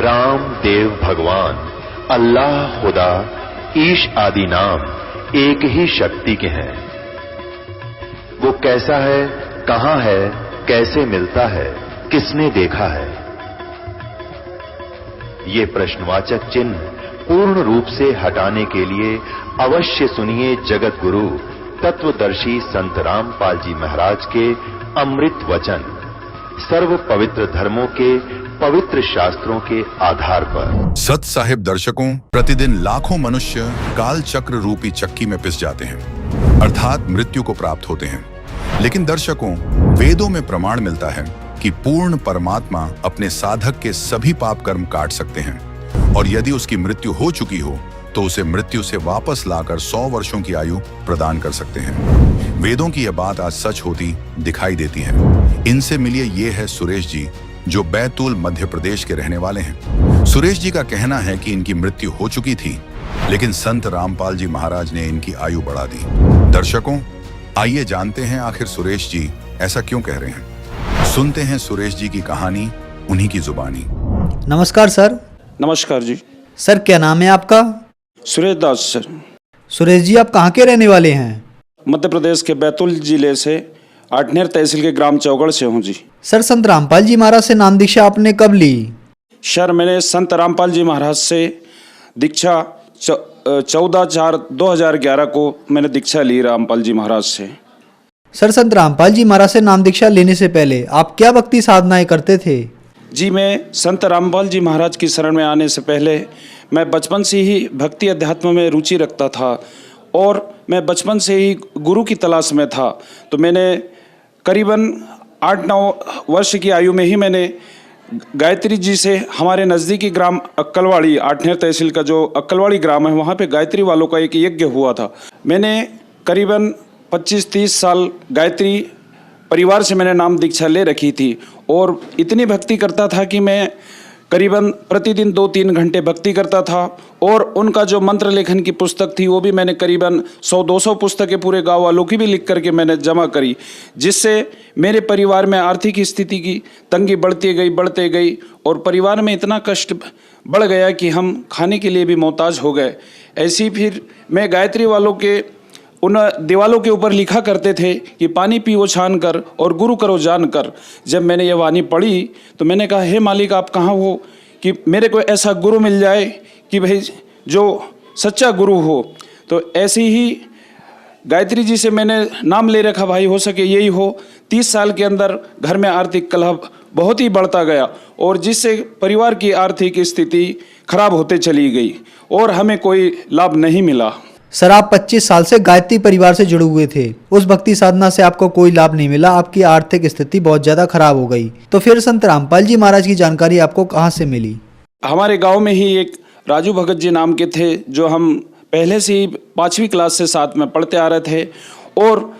राम देव भगवान, अल्लाह खुदा, ईश आदि नाम एक ही शक्ति के हैं। वो कैसा है, कहां है, कैसे मिलता है, किसने देखा है? ये प्रश्नवाचक चिन्ह पूर्ण रूप से हटाने के लिए अवश्य सुनिए जगत गुरु तत्वदर्शी संत रामपाल जी महाराज के अमृत वचन, सर्व पवित्र धर्मों के पवित्र शास्त्रों के आधार पर। सत साहिब दर्शकों, प्रतिदिन लाखों मनुष्य काल चक्र रूपी चक्की में पिस जाते हैं, अर्थात मृत्यु को प्राप्त होते हैं। लेकिन दर्शकों, वेदों में प्रमाण मिलता है कि पूर्ण परमात्मा अपने साधक के सभी पाप कर्म काट सकते हैं, और यदि उसकी मृत्यु हो चुकी हो तो उसे मृत्यु से वापस लाकर 100 वर्षों की आयु प्रदान कर सकते हैं। वेदों की यह बात आज सच होती दिखाई देती है। इनसे मिलिए, ये है सुरेश जी, जो बैतूल मध्य प्रदेश के रहने वाले हैं। सुरेश जी का कहना है कि इनकी मृत्यु हो चुकी थी, लेकिन संत रामपाल जी महाराज ने इनकी आयु बढ़ा दी। दर्शकों, आइए जानते हैं आखिर सुरेश जी ऐसा क्यों कह रहे हैं। सुनते हैं सुरेश जी की कहानी, उन्हीं की जुबानी। नमस्कार सर। नमस्कार जी। सर, क्या नाम है आपका? सुरेश दास सर। सुरेश जी, आप कहाँ के रहने वाले हैं? मध्य प्रदेश के बैतूल जिले से आठनेर तहसील के ग्राम चौगढ़ से हूँ जी। सर, संत रामपाल जी महाराज से नाम दीक्षा आपने कब ली? सर, मैंने संत रामपाल जी महाराज से दीक्षा 14/4/2011 को मैंने दीक्षा ली रामपाल जी महाराज से। सर, संत रामपाल जी महाराज से नाम दीक्षा लेने से पहले आप क्या भक्ति साधनाएं करते थे? जी, मैं संत रामपाल जी महाराज की शरण में आने से पहले मैं बचपन से ही भक्ति अध्यात्म में रुचि रखता था, और मैं बचपन से ही गुरु की तलाश में था। तो मैंने करीबन 8-9 वर्ष की आयु में ही मैंने गायत्री जी से, हमारे नज़दीकी ग्राम अक्कलवाड़ी, आठनेर तहसील का जो अक्कलवाड़ी ग्राम है, वहाँ पे गायत्री वालों का एक यज्ञ हुआ था। मैंने करीबन 25-30 साल गायत्री परिवार से मैंने नाम दीक्षा ले रखी थी, और इतनी भक्ति करता था कि मैं करीबन प्रतिदिन 2-3 घंटे भक्ति करता था। और उनका जो मंत्र लेखन की पुस्तक थी, वो भी मैंने करीबन 100-200 पुस्तकें पूरे गांव वालों की भी लिख करके मैंने जमा करी, जिससे मेरे परिवार में आर्थिक स्थिति की तंगी बढ़ते गई, और परिवार में इतना कष्ट बढ़ गया कि हम खाने के लिए भी मोहताज हो गए। ऐसी फिर मैं गायत्री वालों के उन दीवालों के ऊपर लिखा करते थे कि पानी पियो छान कर और गुरु करो जान कर। जब मैंने ये वाणी पढ़ी तो मैंने कहा, हे मालिक, आप कहाँ हो कि मेरे को ऐसा गुरु मिल जाए कि भाई जो सच्चा गुरु हो। तो ऐसे ही गायत्री जी से मैंने नाम ले रखा, भाई हो सके यही हो। 30 साल के अंदर घर में आर्थिक कलह बहुत ही बढ़ता गया, और जिससे परिवार की आर्थिक स्थिति खराब होते चली गई, और हमें कोई लाभ नहीं मिला। सर, आप 25 साल से गायत्री परिवार से जुड़े हुए थे, उस भक्ति साधना से आपको कोई लाभ नहीं मिला, आपकी आर्थिक स्थिति बहुत ज्यादा खराब हो गई। तो फिर संत रामपाल जी महाराज की जानकारी आपको कहाँ से मिली? हमारे गांव में ही एक राजू भगत जी नाम के थे, जो हम पहले से ही 5वीं क्लास से साथ में पढ़ते आ रहे थे, और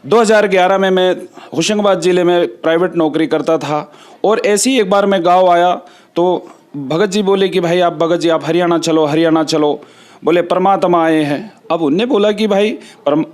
2011 में मैं होशंगाबाद जिले में प्राइवेट नौकरी करता था। और ऐसे ही एक बार मैं गाँव आया तो भगत जी बोले कि भाई आप भगत जी, आप हरियाणा चलो। बोले परमात्मा आए हैं। अब उनने बोला कि भाई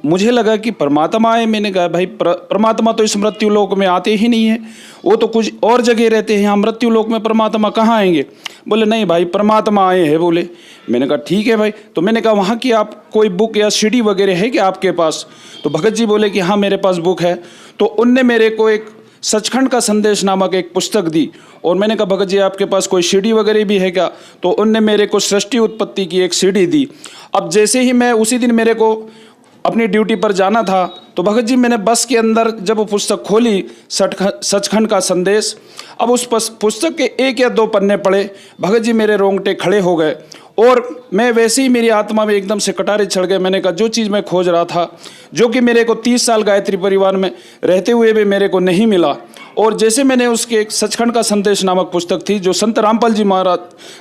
मुझे लगा कि परमात्मा आए। मैंने कहा भाई परमात्मा तो इस मृत्यु लोक में आते ही नहीं है, वो तो कुछ और जगह रहते हैं, यहाँ मृत्यु लोक में परमात्मा कहाँ आएंगे? बोले नहीं भाई, परमात्मा आए हैं बोले। मैंने कहा ठीक है भाई। तो मैंने कहा वहाँ की आप कोई बुक या सीडी वगैरह है क्या आपके पास? तो भगत जी बोले कि हाँ मेरे पास बुक है। तो उनने मेरे को एक सचखंड का संदेश नामक एक पुस्तक दी, और मैंने कहा भगत जी आपके पास कोई सीडी वगैरह भी है क्या? तो उनने मेरे को सृष्टि उत्पत्ति की एक सीडी दी। अब जैसे ही मैं उसी दिन मेरे को अपनी ड्यूटी पर जाना था, तो भगत जी मैंने बस के अंदर जब वो पुस्तक खोली, सचखंड का संदेश, अब उस पुस्तक के 1 या 2 पन्ने पढ़े, भगत जी मेरे रोंगटे खड़े हो गए, और मैं वैसे ही मेरी आत्मा में एकदम से कटारे चढ़ गए। मैंने कहा जो चीज़ मैं खोज रहा था, जो कि मेरे को 30 साल गायत्री परिवार में रहते हुए भी मेरे को नहीं मिला, और जैसे मैंने उसके एक सचखंड का संदेश नामक पुस्तक थी जो संत रामपाल जी महाराज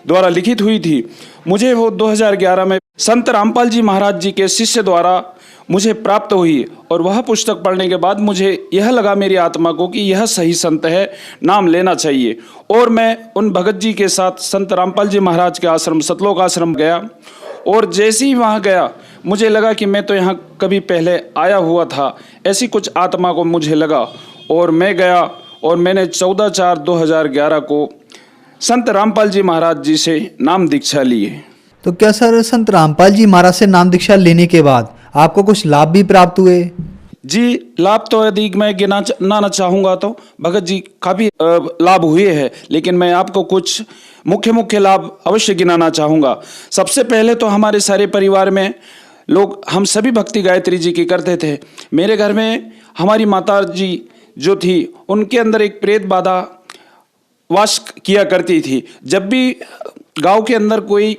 द्वारा लिखित हुई थी, मुझे वो 2011 में संत रामपाल जी महाराज जी के शिष्य द्वारा मुझे प्राप्त हुई। और वह पुस्तक पढ़ने के बाद मुझे यह लगा मेरी आत्मा को कि यह सही संत है, नाम लेना चाहिए। और मैं उन भगत जी के साथ संत रामपाल जी महाराज के आश्रम सतलोक आश्रम गया, और जैसे ही वहाँ गया मुझे लगा कि मैं तो यहाँ कभी पहले आया हुआ था, ऐसी कुछ आत्मा को मुझे लगा। और मैं गया और मैंने 14/4/2011 को संत रामपाल जी महाराज जी से नाम दीक्षा लिए। तो क्या सर संत रामपाल जी महाराज से नाम दीक्षा लेने के बाद आपको कुछ लाभ भी प्राप्त हुए? जी, लाभ तो यदि मैं गिनाना चाहूँगा तो भगत जी काफ़ी लाभ हुए हैं, लेकिन मैं आपको कुछ मुख्य लाभ अवश्य गिनाना चाहूँगा। सबसे पहले तो हमारे सारे परिवार में लोग हम सभी भक्ति गायत्री जी की करते थे। मेरे घर में हमारी माता जी जो थी उनके अंदर एक प्रेत बाधा वास किया करती थी। जब भी गांव के अंदर कोई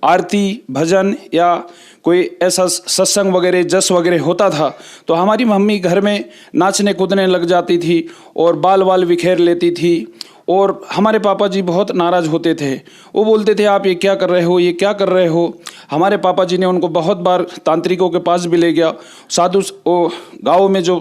आरती भजन या कोई ऐसा सत्संग वगैरह जस वगैरह होता था तो हमारी मम्मी घर में नाचने कूदने लग जाती थी और बाल बिखेर लेती थी और हमारे पापा जी बहुत नाराज़ होते थे। वो बोलते थे आप ये क्या कर रहे हो, ये क्या कर रहे हो। हमारे पापा जी ने उनको बहुत बार तांत्रिकों के पास भी ले गया। गाँव में जो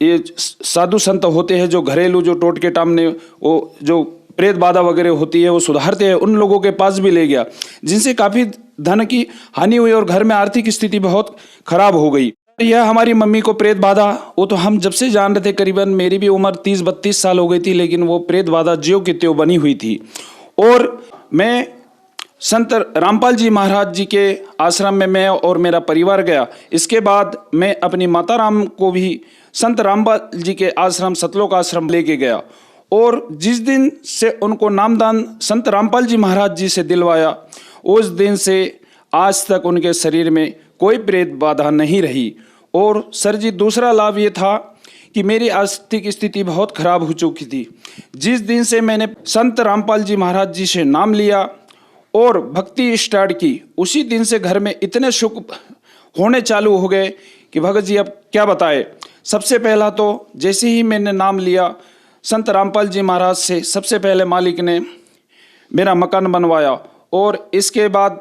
ये साधु संत होते हैं जो घरेलू जो टोटके टामने वो जो प्रेत बाधा वगैरह होती है वो सुधारते हैं, उन लोगों के पास भी ले गया, जिनसे काफ़ी धन की हानि हुई और घर में आर्थिक स्थिति बहुत खराब हो गई। यह हमारी मम्मी को प्रेत बाधा, वो तो हम जब से जान रहे थे, करीबन मेरी भी उम्र 30-32 साल हो गई थी, लेकिन वो प्रेत बाधा ज्यों की त्यों बनी हुई थी। और मैं संत रामपाल जी महाराज जी के आश्रम में मैं और मेरा परिवार गया। इसके बाद मैं अपनी माता राम को भी संत रामपाल जी के आश्रम सतलोक आश्रम लेके गया और जिस दिन से उनको नामदान संत रामपाल जी महाराज जी से दिलवाया उस दिन से आज तक उनके शरीर में कोई प्रेत बाधा नहीं रही। और सर जी दूसरा लाभ ये था कि मेरी आर्थिक स्थिति बहुत खराब हो चुकी थी। जिस दिन से मैंने संत रामपाल जी महाराज जी से नाम लिया और भक्ति स्टार्ट की, उसी दिन से घर में इतने सुख होने चालू हो गए कि भगत जी अब क्या बताए। सबसे पहला तो जैसे ही मैंने नाम लिया संत रामपाल जी महाराज से, सबसे पहले मालिक ने मेरा मकान बनवाया और इसके बाद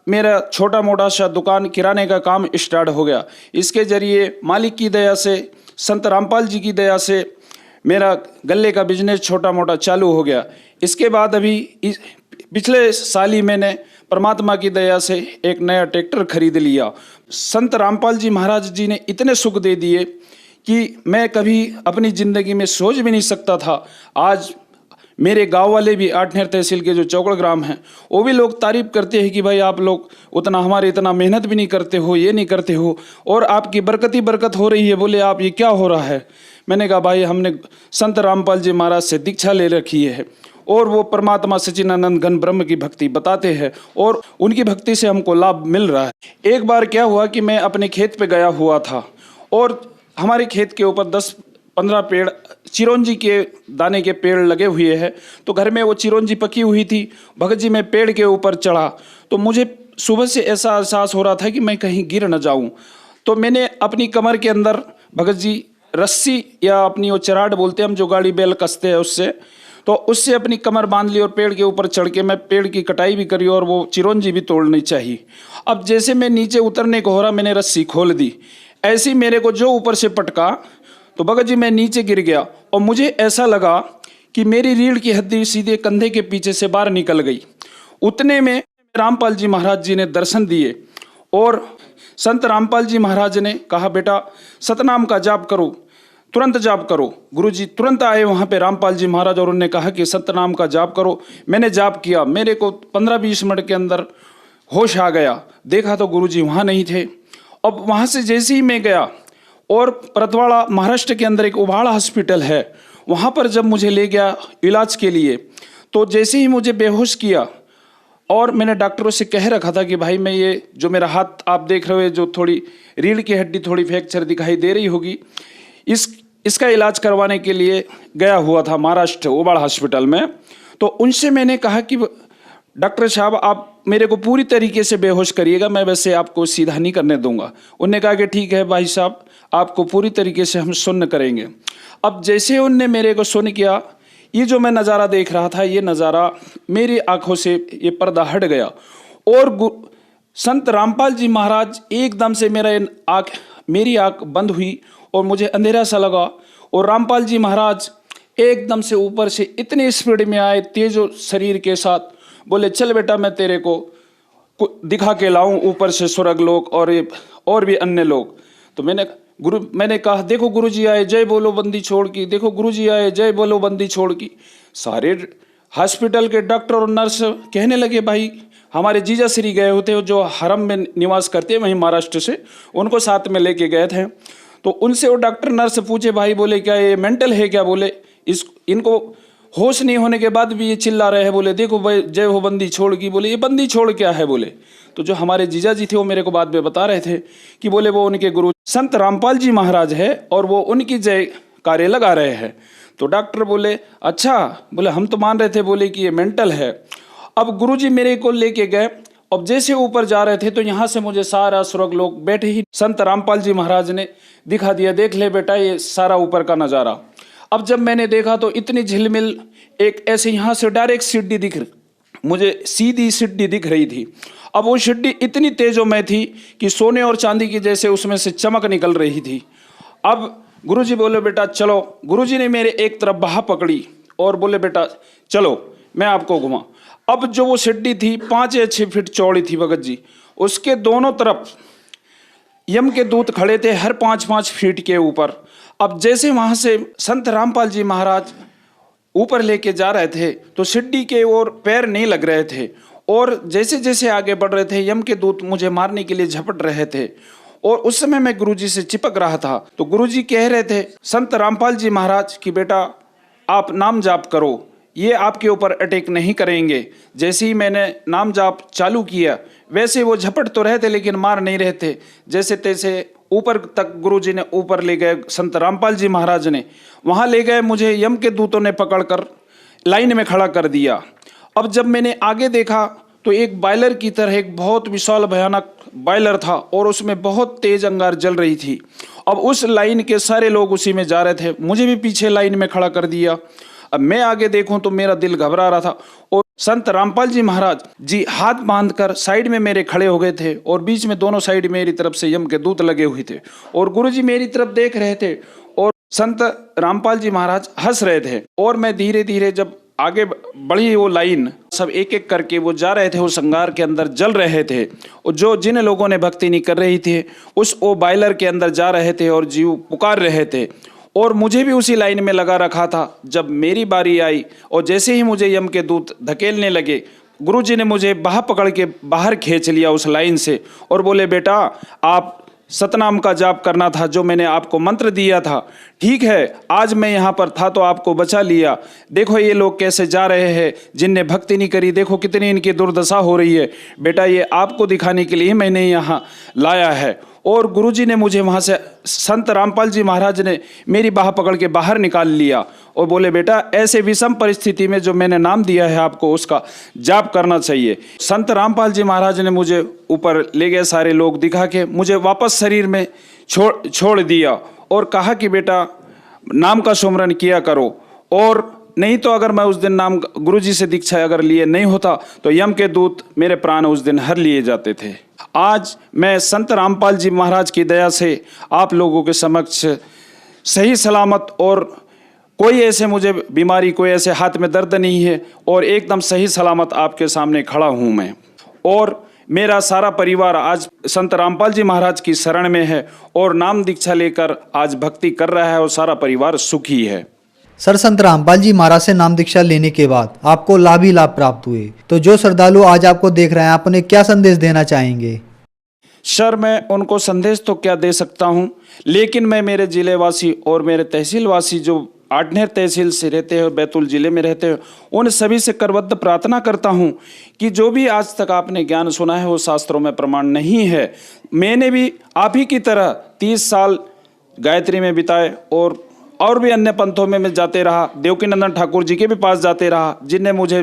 मेरा छोटा मोटा सा दुकान किराने का काम स्टार्ट हो गया। इसके जरिए मालिक की दया से, संत रामपाल जी की दया से मेरा गल्ले का बिजनेस छोटा मोटा चालू हो गया। इसके बाद अभी पिछले साल ही मैंने परमात्मा की दया से एक नया ट्रैक्टर खरीद लिया। संत रामपाल जी महाराज जी ने इतने सुख दे दिए कि मैं कभी अपनी ज़िंदगी में सोच भी नहीं सकता था। आज मेरे गांव वाले भी आठनेर तहसील के जो चौकड़ ग्राम हैं वो भी लोग तारीफ करते हैं कि भाई आप लोग उतना हमारे इतना मेहनत भी नहीं करते हो, ये नहीं करते हो और आपकी बरकत ही बरकत हो रही है। बोले आप ये क्या हो रहा है। मैंने कहा भाई हमने संत रामपाल जी महाराज से दीक्षा ले रखी है और वो परमात्मा सच्चिदानंद घन ब्रह्म की भक्ति बताते हैं और उनकी भक्ति से हमको लाभ मिल रहा है। एक बार क्या हुआ कि मैं अपने खेत पे गया हुआ था और हमारे खेत के ऊपर 10-15 पेड़ चिरौंजी के दाने के पेड़ लगे हुए हैं। तो घर में वो चिरौंजी पकी हुई थी। भगत जी मैं पेड़ के ऊपर चढ़ा तो मुझे सुबह से ऐसा एहसास हो रहा था कि मैं कहीं गिर न जाऊं। तो मैंने अपनी कमर के अंदर भगत जी रस्सी या अपनी वो चराट बोलते हैं हम जो गाड़ी बैल कसते हैं उससे, तो उससे अपनी कमर बांध ली और पेड़ के ऊपर चढ़ के मैं पेड़ की कटाई भी करी और वो चिरौंजी भी तोड़नी चाहिए। अब जैसे मैं नीचे उतरने को हो रहा मैंने रस्सी खोल दी, ऐसी मेरे को जो ऊपर से पटका तो भगत जी मैं नीचे गिर गया और मुझे ऐसा लगा कि मेरी रीढ़ की हड्डी सीधे कंधे के पीछे से बाहर निकल गई। उतने में रामपाल जी महाराज जी ने दर्शन दिए और संत रामपाल जी महाराज ने कहा बेटा सतनाम का जाप करो, तुरंत जाप करो। गुरुजी तुरंत आए वहाँ पे रामपाल जी महाराज और उन्होंने कहा कि सतनाम का जाप करो। मैंने जाप किया, मेरे को 15-20 मिनट के अंदर होश आ गया। देखा तो गुरुजी वहाँ नहीं थे। अब वहाँ से जैसे ही मैं गया और परतवाड़ा महाराष्ट्र के अंदर एक उबाड़ा हॉस्पिटल है, वहाँ पर जब मुझे ले गया इलाज के लिए तो जैसे ही मुझे बेहोश किया और मैंने डॉक्टरों से कह रखा था कि भाई मैं ये जो मेरा हाथ आप देख रहे हो जो थोड़ी रीढ़ की हड्डी थोड़ी फ्रैक्चर दिखाई दे रही होगी, इसका इलाज करवाने के लिए गया हुआ था महाराष्ट्र उबाड़ हॉस्पिटल में। तो उनसे मैंने कहा कि डॉक्टर साहब आप मेरे को पूरी तरीके से बेहोश करिएगा, मैं वैसे आपको सीधा नहीं करने दूंगा। उन्होंने कहा कि ठीक है भाई साहब आपको पूरी तरीके से हम सुन्न करेंगे। अब जैसे उनने मेरे को सुन किया, ये जो मैं नज़ारा देख रहा था ये नज़ारा मेरी आंखों से ये पर्दा हट गया और संत रामपाल जी महाराज एकदम से मेरी आंख बंद हुई और मुझे अंधेरा सा लगा और रामपाल जी महाराज एकदम से ऊपर से इतने स्पीड में आए तेज शरीर के साथ, बोले चल बेटा मैं तेरे को दिखा के लाऊं ऊपर से स्वर्ग लोक और भी अन्य लोग। तो मैंने कहा देखो गुरुजी आए जय बोलो बंदी छोड़ की, देखो गुरुजी आए जय बोलो बंदी छोड़ की। सारे हॉस्पिटल के डॉक्टर और नर्स कहने लगे भाई हमारे जीजा श्री गए होते जो हरम में निवास करते हैं वहीं महाराष्ट्र से, उनको साथ में लेके गए थे। तो उनसे वो डॉक्टर नर्स पूछे भाई बोले क्या ये मेंटल है क्या, बोले इनको होश नहीं होने के बाद भी ये चिल्ला रहे हैं, बोले देखो भाई जय हो बंदी छोड़ की, बोले ये बंदी छोड़ क्या है बोले। तो जो हमारे जीजा जी थे वो मेरे को बाद में बता रहे थे कि बोले वो उनके गुरु संत रामपाल जी महाराज है और वो उनकी जय कार्य लगा रहे हैं। तो डॉक्टर बोले अच्छा, बोले हम तो मान रहे थे बोले कि ये मेंटल है। अब गुरुजी मेरे को लेके गए, अब जैसे ऊपर जा रहे थे तो यहाँ से मुझे सारा स्वर्ग लोग बैठे ही संत रामपाल जी महाराज ने दिखा दिया, देख ले बेटा ये सारा ऊपर का नज़ारा। अब जब मैंने देखा तो इतनी झिलमिल एक ऐसे यहाँ से डायरेक्ट सीढ़ी मुझे सीधी सीढ़ी दिख रही थी। अब वो सीढ़ी इतनी तेजोमय थी कि सोने और चांदी की जैसे उसमें से चमक निकल रही थी। अब गुरुजी बोले बेटा चलो, गुरुजी ने मेरे एक तरफ बाह पकड़ी और बोले बेटा चलो मैं आपको घुमा। अब जो वो सीढ़ी थी 5 या 6 फीट चौड़ी थी भगत जी, उसके दोनों तरफ यम के दूत खड़े थे हर 5-5 फीट के ऊपर। अब जैसे वहाँ से संत रामपाल जी महाराज ऊपर लेके जा रहे थे तो सीढ़ी के ओर पैर नहीं लग रहे थे और जैसे जैसे आगे बढ़ रहे थे यम के दूत मुझे मारने के लिए झपट रहे थे और उस समय मैं गुरुजी से चिपक रहा था। तो गुरुजी कह रहे थे संत रामपाल जी महाराज कि बेटा आप नाम जाप करो, ये आपके ऊपर अटैक नहीं करेंगे। जैसे ही मैंने नाम जाप चालू किया वैसे वो झपट तो रहे थे लेकिन मार नहीं रहे थे। जैसे तैसे ऊपर तक गुरुजी ने ऊपर ले गए, संत रामपाल जी महाराज ने वहाँ ले गए, मुझे यम के दूतों ने पकड़कर लाइन में खड़ा कर दिया। अब जब मैंने आगे देखा तो एक बॉयलर की तरह एक बहुत विशाल भयानक बॉयलर था और उसमें बहुत तेज अंगार जल रही थी। अब उस लाइन के सारे लोग उसी में जा रहे थे, मुझे भी पीछे लाइन में खड़ा कर दिया। अब मैं आगे देखूं तो मेरा दिल घबरा रहा था और संत रामपाल जी महाराज जी हाथ बांधकर साइड में मेरे खड़े हो गए थे और बीच में दोनों साइड मेरी तरफ से यम के दूत लगे हुए थे और गुरुजी मेरी तरफ देख रहे थे और संत रामपाल जी महाराज हंस रहे थे। और मैं धीरे धीरे जब आगे बढ़ी वो लाइन, सब एक एक करके वो जा रहे थे, उस अंगार के अंदर जल रहे थे और जो जिन लोगों ने भक्ति नहीं कर रही थी उस वो बॉयलर के अंदर जा रहे थे और जीव पुकार रहे थे और मुझे भी उसी लाइन में लगा रखा था। जब मेरी बारी आई और जैसे ही मुझे यम के दूत धकेलने लगे, गुरुजी ने मुझे बाह पकड़ के बाहर खींच लिया उस लाइन से और बोले बेटा आप सतनाम का जाप करना था, जो मैंने आपको मंत्र दिया था। ठीक है, आज मैं यहाँ पर था तो आपको बचा लिया। देखो ये लोग कैसे जा रहे हैं जिनने भक्ति नहीं करी, देखो कितनी इनकी दुर्दशा हो रही है। बेटा ये आपको दिखाने के लिए मैंने यहाँ लाया है। और गुरुजी ने मुझे वहाँ से, संत रामपाल जी महाराज ने मेरी बाह पकड़ के बाहर निकाल लिया और बोले बेटा ऐसे विषम परिस्थिति में जो मैंने नाम दिया है आपको उसका जाप करना चाहिए। संत रामपाल जी महाराज ने मुझे ऊपर ले गए, सारे लोग दिखा के मुझे वापस शरीर में छोड़ दिया और कहा कि बेटा नाम का सुमरन किया करो, और नहीं तो अगर मैं उस दिन नाम गुरुजी से दीक्षा अगर लिए नहीं होता तो यम के दूत मेरे प्राण उस दिन हर लिए जाते थे। आज मैं संत रामपाल जी महाराज की दया से आप लोगों के समक्ष सही सलामत और कोई ऐसे मुझे बीमारी, कोई ऐसे हाथ में दर्द नहीं है और एकदम सही सलामत आपके सामने खड़ा हूँ मैं। और मेरा सारा परिवार आज संत रामपाल जी महाराज की शरण में है और नाम दीक्षा लेकर आज भक्ति कर रहा है और सारा परिवार सुखी है। सर, संत रामपाल जी महाराज से नाम दीक्षा लेने के बाद आपको लाभ ही लाभ प्राप्त हुए, तो जो श्रद्धालु आज आपको देख रहे हैं आप उन्हें क्या संदेश देना चाहेंगे? सर, मैं उनको संदेश तो क्या दे सकता हूँ, लेकिन मैं मेरे जिलेवासी और मेरे तहसीलवासी जो आठनेर तहसील से रहते हैं, बैतूल जिले में रहते हैं, उन सभी से करबद्ध प्रार्थना करता हूँ कि जो भी आज तक आपने ज्ञान सुना है वो शास्त्रों में प्रमाण नहीं है। मैंने भी आप ही की तरह 30 साल गायत्री में बिताए और भी अन्य पंथों में मैं जाते रहा, देवकीनंदन ठाकुर जी के भी पास जाते रहा, जिनने मुझे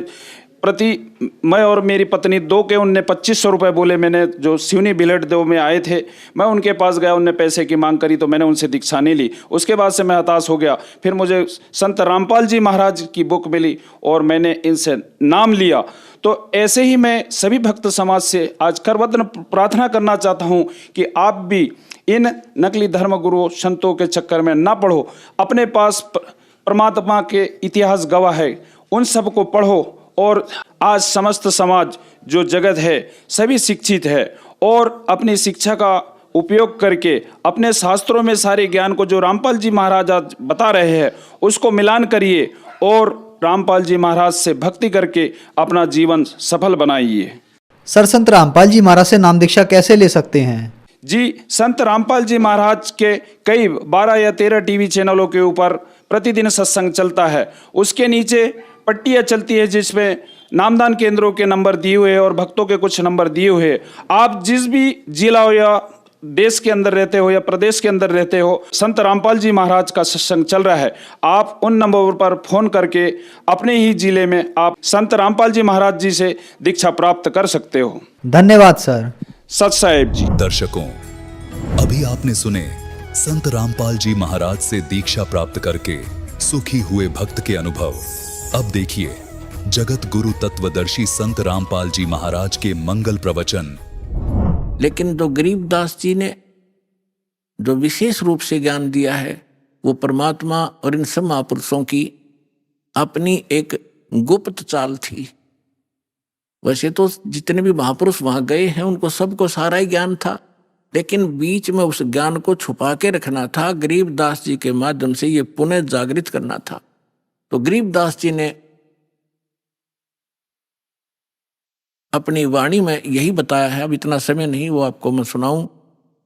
प्रति, मैं और मेरी पत्नी दो के उनने 2500 रुपये बोले। मैंने जो सिवनी बिलट देव में आए थे मैं उनके पास गया, उनने पैसे की मांग करी तो मैंने उनसे दीक्षा नहीं ली। उसके बाद से मैं हताश हो गया। फिर मुझे संत रामपाल जी महाराज की बुक मिली और मैंने इनसे नाम लिया। तो ऐसे ही मैं सभी भक्त समाज से आज करबद्ध प्रार्थना करना चाहता हूँ कि आप भी इन नकली धर्म गुरुओं संतों के चक्कर में ना पढ़ो। अपने पास परमात्मा के इतिहास गवाह है, उन सबको पढ़ो। और आज समस्त समाज जो जगत है सभी शिक्षित है और अपनी शिक्षा का उपयोग करके अपने शास्त्रों में सारे ज्ञान को जो रामपाल जी महाराज आज बता रहे हैं उसको मिलान करिए और रामपाल जी महाराज से भक्ति करके अपना जीवन सफल बनाइए। सर, संत रामपाल जी महाराज से नाम दीक्षा कैसे ले सकते हैं? जी, संत रामपाल जी महाराज के कई 12 या 13 टीवी चैनलों के ऊपर प्रतिदिन सत्संग चलता है। उसके नीचे पट्टियाँ चलती है जिसमें नामदान केंद्रों के नंबर दिए हुए और भक्तों के कुछ नंबर दिए हुए। आप जिस भी जिला या देश के अंदर रहते हो या प्रदेश के अंदर रहते हो, संत रामपाल जी महाराज का सत्संग चल रहा है, आप उन नंबरों पर फोन करके अपने ही जिले में आप संत रामपाल जी महाराज जी से दीक्षा प्राप्त कर सकते हो। धन्यवाद सर। सत साहेब जी। दर्शकों, अभी आपने सुने संत रामपाल जी महाराज से दीक्षा प्राप्त करके सुखी हुए भक्त के अनुभव। अब देखिए जगत गुरु तत्वदर्शी संत रामपाल जी महाराज के मंगल प्रवचन। लेकिन जो गरीबदास जी ने जो विशेष रूप से ज्ञान दिया है वो परमात्मा और इन सब महापुरुषों की अपनी एक गुप्त चाल थी। वैसे तो जितने भी महापुरुष वहां गए हैं उनको सबको सारा ही ज्ञान था, लेकिन बीच में उस ज्ञान को छुपा के रखना था। गरीबदास जी के माध्यम से ये पुनः जागृत करना था। तो गरीबदास जी ने अपनी वाणी में यही बताया है, अब इतना समय नहीं वो आपको मैं सुनाऊं,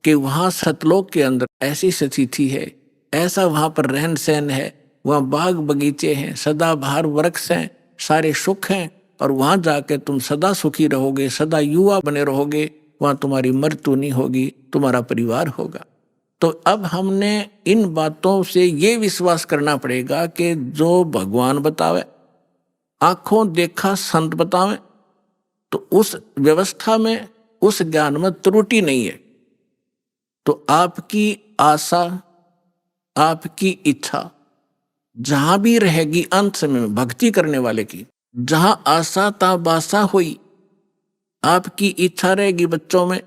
कि वहां सतलोक के अंदर ऐसी स्थिति है, ऐसा वहां पर रहन सहन है, वहां बाग बगीचे हैं, सदाबहार वृक्ष हैं, सारे सुख हैं, और वहां जाके तुम सदा सुखी रहोगे, सदा युवा बने रहोगे, वहां तुम्हारी मृत्यु नहीं होगी, तुम्हारा परिवार होगा। तो अब हमने इन बातों से ये विश्वास करना पड़ेगा कि जो भगवान बतावे, आंखों देखा संत बतावे, तो उस व्यवस्था में, उस ज्ञान में त्रुटि नहीं है। तो आपकी आशा, आपकी इच्छा जहां भी रहेगी, अंत समय में भक्ति करने वाले की जहां आशा ता बासा हुई, आपकी इच्छा रहेगी बच्चों में,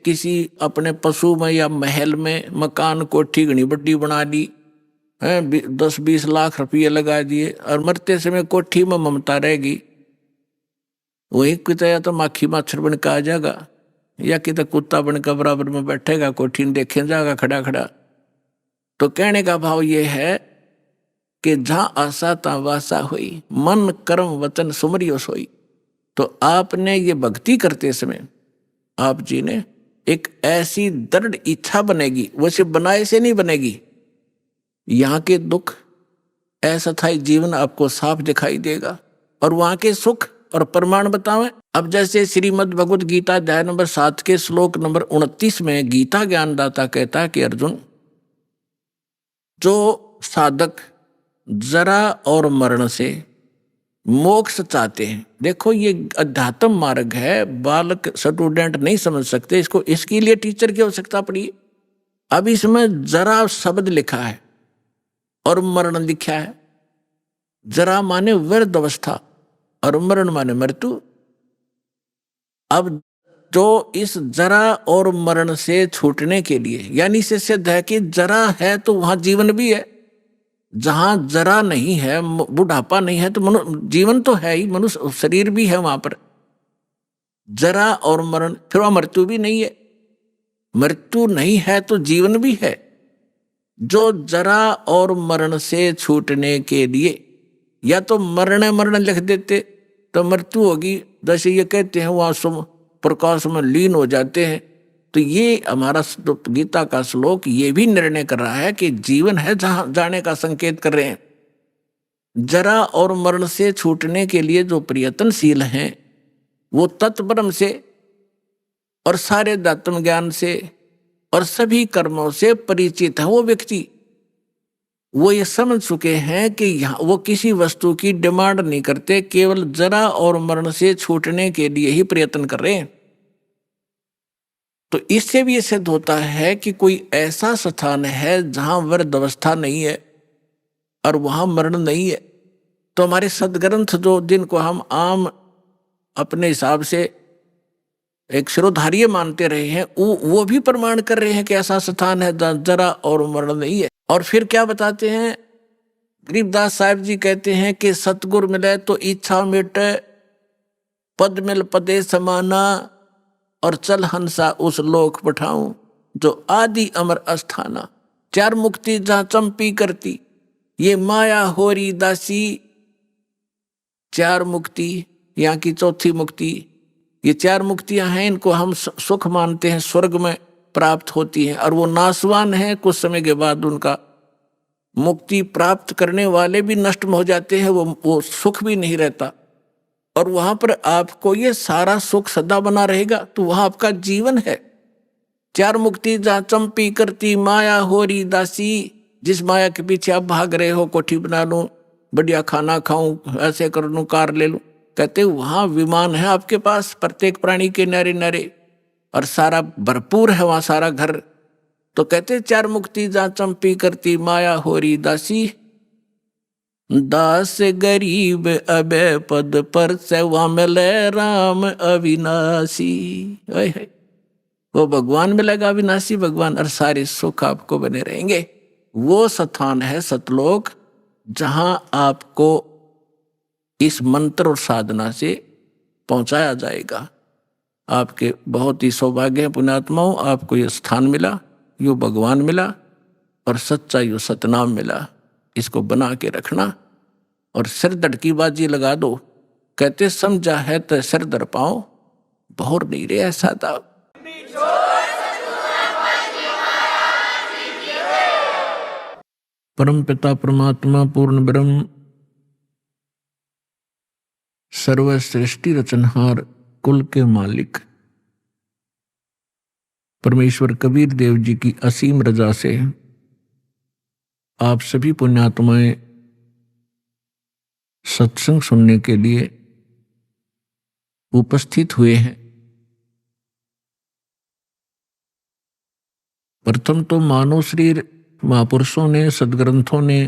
किसी अपने पशु में या महल में मकान कोठी घनी बड्डी बना ली है, 10-20 लाख रुपये लगा दिए, और मरते समय कोठी में ममता रहेगी। वही कितना या तो माखी मच्छर बन के आ जाएगा, या कितना कुत्ता बन के बराबर में बैठेगा, कोठी में देखे जाएगा खड़ा खड़ा। तो कहने का भाव ये है कि जहां आशा ता वासा हुई, मन कर्म वचन सुमरियो सोई। तो आपने ये भक्ति करते समय आप जी ने एक ऐसी दृढ़ इच्छा बनेगी, वैसे बनाए से नहीं बनेगी। यहाँ के दुख, अस्थायी जीवन आपको साफ दिखाई देगा, और वहां के सुख और प्रमाण बतावें। अब जैसे श्रीमद् भगवत गीता अध्याय नंबर 7 के श्लोक नंबर 29 में गीता ज्ञानदाता कहता है कि अर्जुन, जो साधक जरा और मरण से मोक्ष चाहते हैं, देखो ये अध्यात्म मार्ग है, बालक स्टूडेंट नहीं समझ सकते इसको, इसके लिए टीचर की आवश्यकता पड़ी। अब इसमें जरा शब्द लिखा है और मरण लिखा है। जरा माने वृद्ध अवस्था और मरण माने मृत्यु। अब जो इस जरा और मरण से छूटने के लिए, यानी इससे सिद्ध है कि जरा है तो वहां जीवन भी है, जहां जरा नहीं है, बुढ़ापा नहीं है, तो जीवन तो है ही, मनुष्य शरीर भी है वहां पर। जरा और मरण, फिर वहां मृत्यु भी नहीं है। मृत्यु नहीं है तो जीवन भी है। जो जरा और मरण से छूटने के लिए, या तो मरण मरण लिख देते तो मृत्यु होगी, जैसे ये कहते हैं वहां प्रकाश में लीन हो जाते हैं। तो ये हमारा गीता का श्लोक ये भी निर्णय कर रहा है कि जीवन है जहां जाने का संकेत कर रहे हैं। जरा और मरण से छूटने के लिए जो प्रयत्नशील हैं, वो तत्परम से और सारे दात्म ज्ञान से और सभी कर्मों से परिचित है वो व्यक्ति। वो ये समझ चुके हैं कि यहाँ वो किसी वस्तु की डिमांड नहीं करते, केवल जरा और मरण से छूटने के लिए ही प्रयत्न कर रहे हैं। तो इससे भी ये सिद्ध होता है कि कोई ऐसा स्थान है जहां वृद्ध अवस्था नहीं है और वहां मरण नहीं है। तो हमारे सदग्रंथ जो, जिनको हम आम अपने हिसाब से एक शिरोधार्य मानते रहे हैं, वो भी प्रमाण कर रहे हैं कि ऐसा स्थान है जहां जरा और मरण नहीं है। और फिर क्या बताते हैं गरीबदास साहिब जी, कहते हैं कि सतगुर मिले तो इच्छा मिटे, पद मिल पदे समाना, और चल हंसा उस लोक पठाऊं जो आदि अमर अस्थाना। चार मुक्ति जहां चंपी करती, ये माया होरी दासी, चार मुक्ति, यहाँ की चौथी मुक्ति, ये चार मुक्तियां हैं, इनको हम सुख मानते हैं, स्वर्ग में प्राप्त होती हैं, और वो नाशवान है। कुछ समय के बाद उनका मुक्ति प्राप्त करने वाले भी नष्ट हो जाते हैं, वो सुख भी नहीं रहता। और वहां पर आपको ये सारा सुख सदा बना रहेगा, तो वहां आपका जीवन है। चार मुक्ति जहाँ चंपी करती माया होरी दासी, जिस माया के पीछे आप भाग रहे हो, कोठी बना लूं, बढ़िया खाना खाऊं, ऐसे कर लूं, कार ले लूं, कहते वहां विमान है आपके पास, प्रत्येक प्राणी के नारे नारे, और सारा भरपूर है वहां सारा घर। तो कहते चार मुक्ति जहाँ चंपी करती माया होरी दासी, दास गरीब अबे पद पर से वहां मिले राम अविनाशी। वो भगवान मिलेगा अविनाशी भगवान, और सारे सुख आपको बने रहेंगे। वो स्थान है सतलोक, जहां आपको इस मंत्र और साधना से पहुंचाया जाएगा। आपके बहुत ही सौभाग्य है पुण्यात्माओं, आपको ये स्थान मिला, यो भगवान मिला, और सच्चा यो सतनाम मिला। इसको बना के रखना और सिर धड़की बाजी लगा दो। कहते समझा है तो सिर धर पाओ, बहुर नहीं रे ऐसा था। परम पिता परमात्मा पूर्ण ब्रह्म सर्व सृष्टि रचनहार कुल के मालिक परमेश्वर कबीर देव जी की असीम रजा से आप सभी पुण्यात्माएं सत्संग सुनने के लिए उपस्थित हुए हैं। प्रथम तो मानव शरीर महापुरुषों ने, सदग्रंथों ने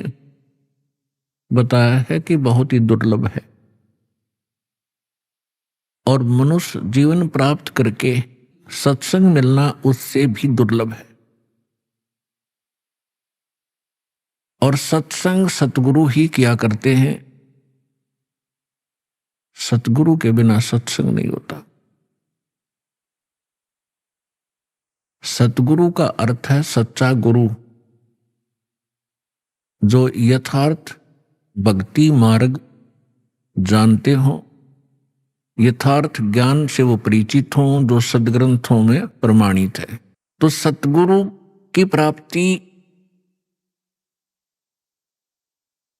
बताया है कि बहुत ही दुर्लभ है, और मनुष्य जीवन प्राप्त करके सत्संग मिलना उससे भी दुर्लभ है। और सत्संग सतगुरु ही किया करते हैं, सतगुरु के बिना सत्संग नहीं होता। सतगुरु का अर्थ है सच्चा गुरु, जो यथार्थ भक्ति मार्ग जानते हो, यथार्थ ज्ञान से वो परिचित हों, जो सदग्रंथों में प्रमाणित है। तो सतगुरु की प्राप्ति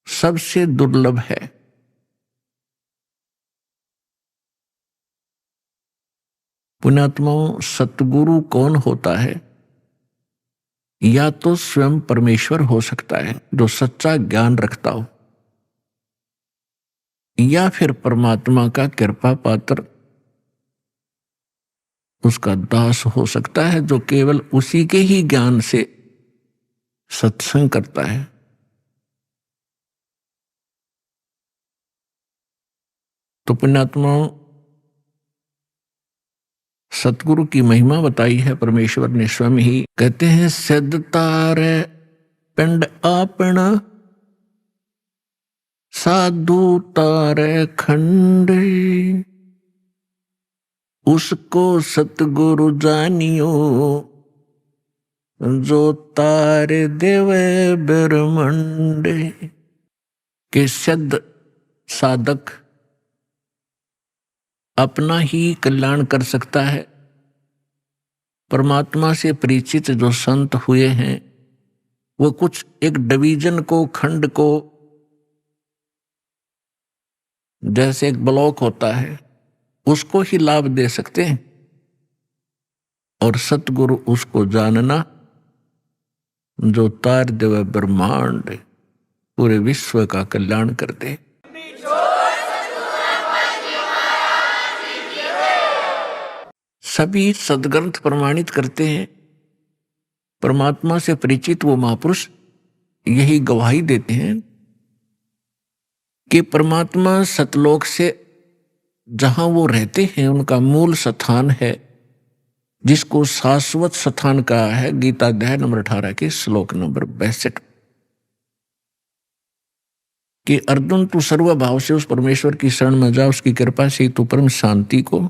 सबसे दुर्लभ है। पुण्यात्माओं, सतगुरु कौन होता है? या तो स्वयं परमेश्वर हो सकता है, जो सच्चा ज्ञान रखता हो, या फिर परमात्मा का कृपा पात्र उसका दास हो सकता है, जो केवल उसी के ही ज्ञान से सत्संग करता है। तो पुण्यात्माओं, सतगुरु की महिमा बताई है परमेश्वर ने स्वयं ही। कहते हैं सिद्ध तारे पिंड आपना, साधु तारे खंडे, उसको सतगुरु जानियो, जो तारे देवे ब्रह्मंडे। के सिद्ध साधक अपना ही कल्याण कर सकता है। परमात्मा से परिचित जो संत हुए हैं, वो कुछ एक डिवीजन को, खंड को, जैसे एक ब्लॉक होता है, उसको ही लाभ दे सकते हैं, और सतगुरु उसको जानना जो तार देव ब्रह्मांड, पूरे विश्व का कल्याण कर दे। सभी सदग्रंथ प्रमाणित करते हैं, परमात्मा से परिचित वो महापुरुष यही गवाही देते हैं कि परमात्मा सतलोक से जहां वो रहते हैं, उनका मूल स्थान है, जिसको शाश्वत स्थान कहा है गीता अध्याय नंबर 18 के श्लोक नंबर 62 कि अर्जुन तू सर्वभाव से उस परमेश्वर की शरण में जा, उसकी कृपा से तू परम शांति को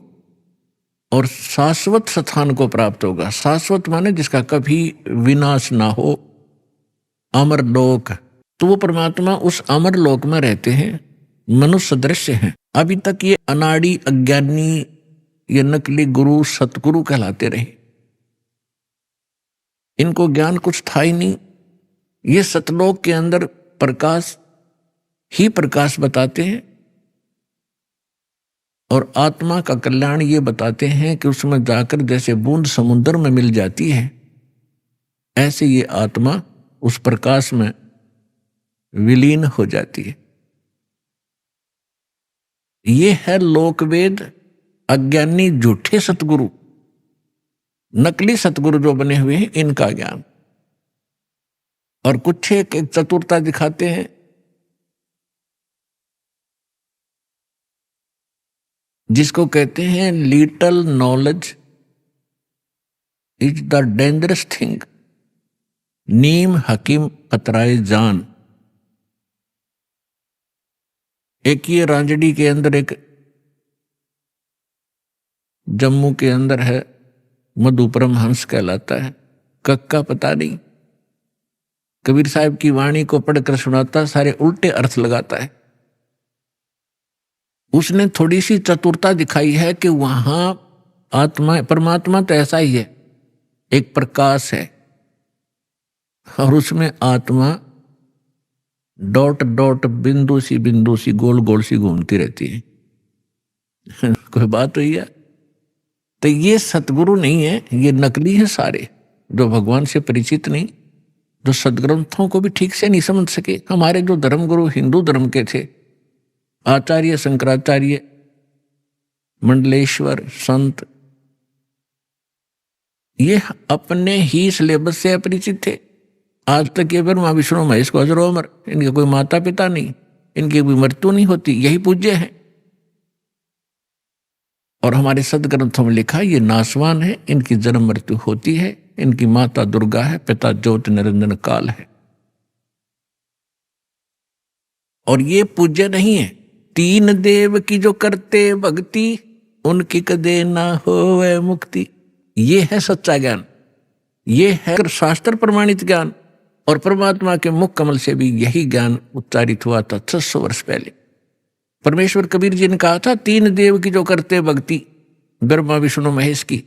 और शाश्वत स्थान को प्राप्त होगा। शाश्वत माने जिसका कभी विनाश ना हो, अमर लोक। तो वो परमात्मा उस अमर लोक में रहते हैं, मनुष्य दृश्य हैं। अभी तक ये अनाड़ी, अज्ञानी, ये नकली गुरु सतगुरु कहलाते रहे। इनको ज्ञान कुछ था ही नहीं। ये सतलोक के अंदर प्रकाश ही प्रकाश बताते हैं और आत्मा का कल्याण ये बताते हैं कि उसमें जाकर जैसे बूंद समुद्र में मिल जाती है, ऐसे ये आत्मा उस प्रकाश में विलीन हो जाती है। ये है लोकवेद। अज्ञानी झूठे सतगुरु, नकली सतगुरु जो बने हुए हैं, इनका ज्ञान। और कुछ एक चतुरता दिखाते हैं। जिसको कहते हैं little knowledge is the dangerous thing, नीम हकीम खतराए जान। एक ये रांजड़ी के अंदर, एक जम्मू के अंदर है, मधु परमहंस कहलाता है। कक्का पता नहीं, कबीर साहब की वाणी को पढ़कर सुनाता, सारे उल्टे अर्थ लगाता है। उसने थोड़ी सी चतुरता दिखाई है कि वहां आत्मा, परमात्मा तो ऐसा ही है, एक प्रकाश है और उसमें आत्मा डॉट डॉट, बिंदु सी गोल गोल सी घूमती रहती है। कोई बात हुई है? तो ये सतगुरु नहीं है, ये नकली है सारे, जो भगवान से परिचित नहीं, जो सदग्रंथों को भी ठीक से नहीं समझ सके। हमारे जो धर्मगुरु हिंदू धर्म के थे, आचार्य शंकराचार्य, मंडलेश्वर संत, ये अपने ही सिलेबस से अपरिचित थे। आज तक ये ब्रह्मा विष्णु महेश को अजर अमर, इनके कोई माता पिता नहीं, इनकी कोई मृत्यु नहीं होती, यही पूज्य है। और हमारे सदग्रंथों में लिखा ये नासवान है, इनकी जन्म मृत्यु होती है, इनकी माता दुर्गा है, पिता ज्योति निरंजन काल है। और ये पूज्य नहीं है। तीन देव की जो करते भक्ति, उनकी कदे ना होवे मुक्ति। ये है सच्चा ज्ञान, ये है शास्त्र प्रमाणित ज्ञान। और परमात्मा के मुख कमल से भी यही ज्ञान उच्चारित हुआ था 600 वर्ष पहले। परमेश्वर कबीर जी ने कहा था, तीन देव की जो करते भक्ति, ब्रह्मा विष्णु महेश की,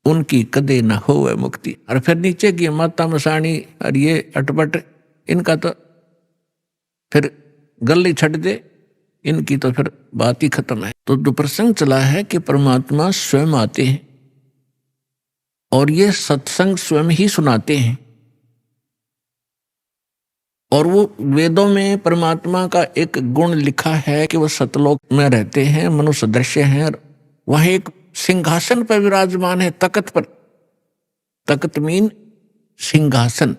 उनकी कदे न होवे मुक्ति। और फिर नीचे की माता मसाणी और ये अटपट, इनका तो फिर गले छट दे, इनकी तो फिर बात ही खत्म है। तो जो प्रसंग चला है कि परमात्मा स्वयं आते हैं और ये सत्संग स्वयं ही सुनाते हैं। और वो वेदों में परमात्मा का एक गुण लिखा है कि वो सतलोक में रहते हैं, मनुष्य दृश्य हैं। वह एक सिंहासन पर विराजमान है, तख्त पर। तख्त मीन सिंहासन।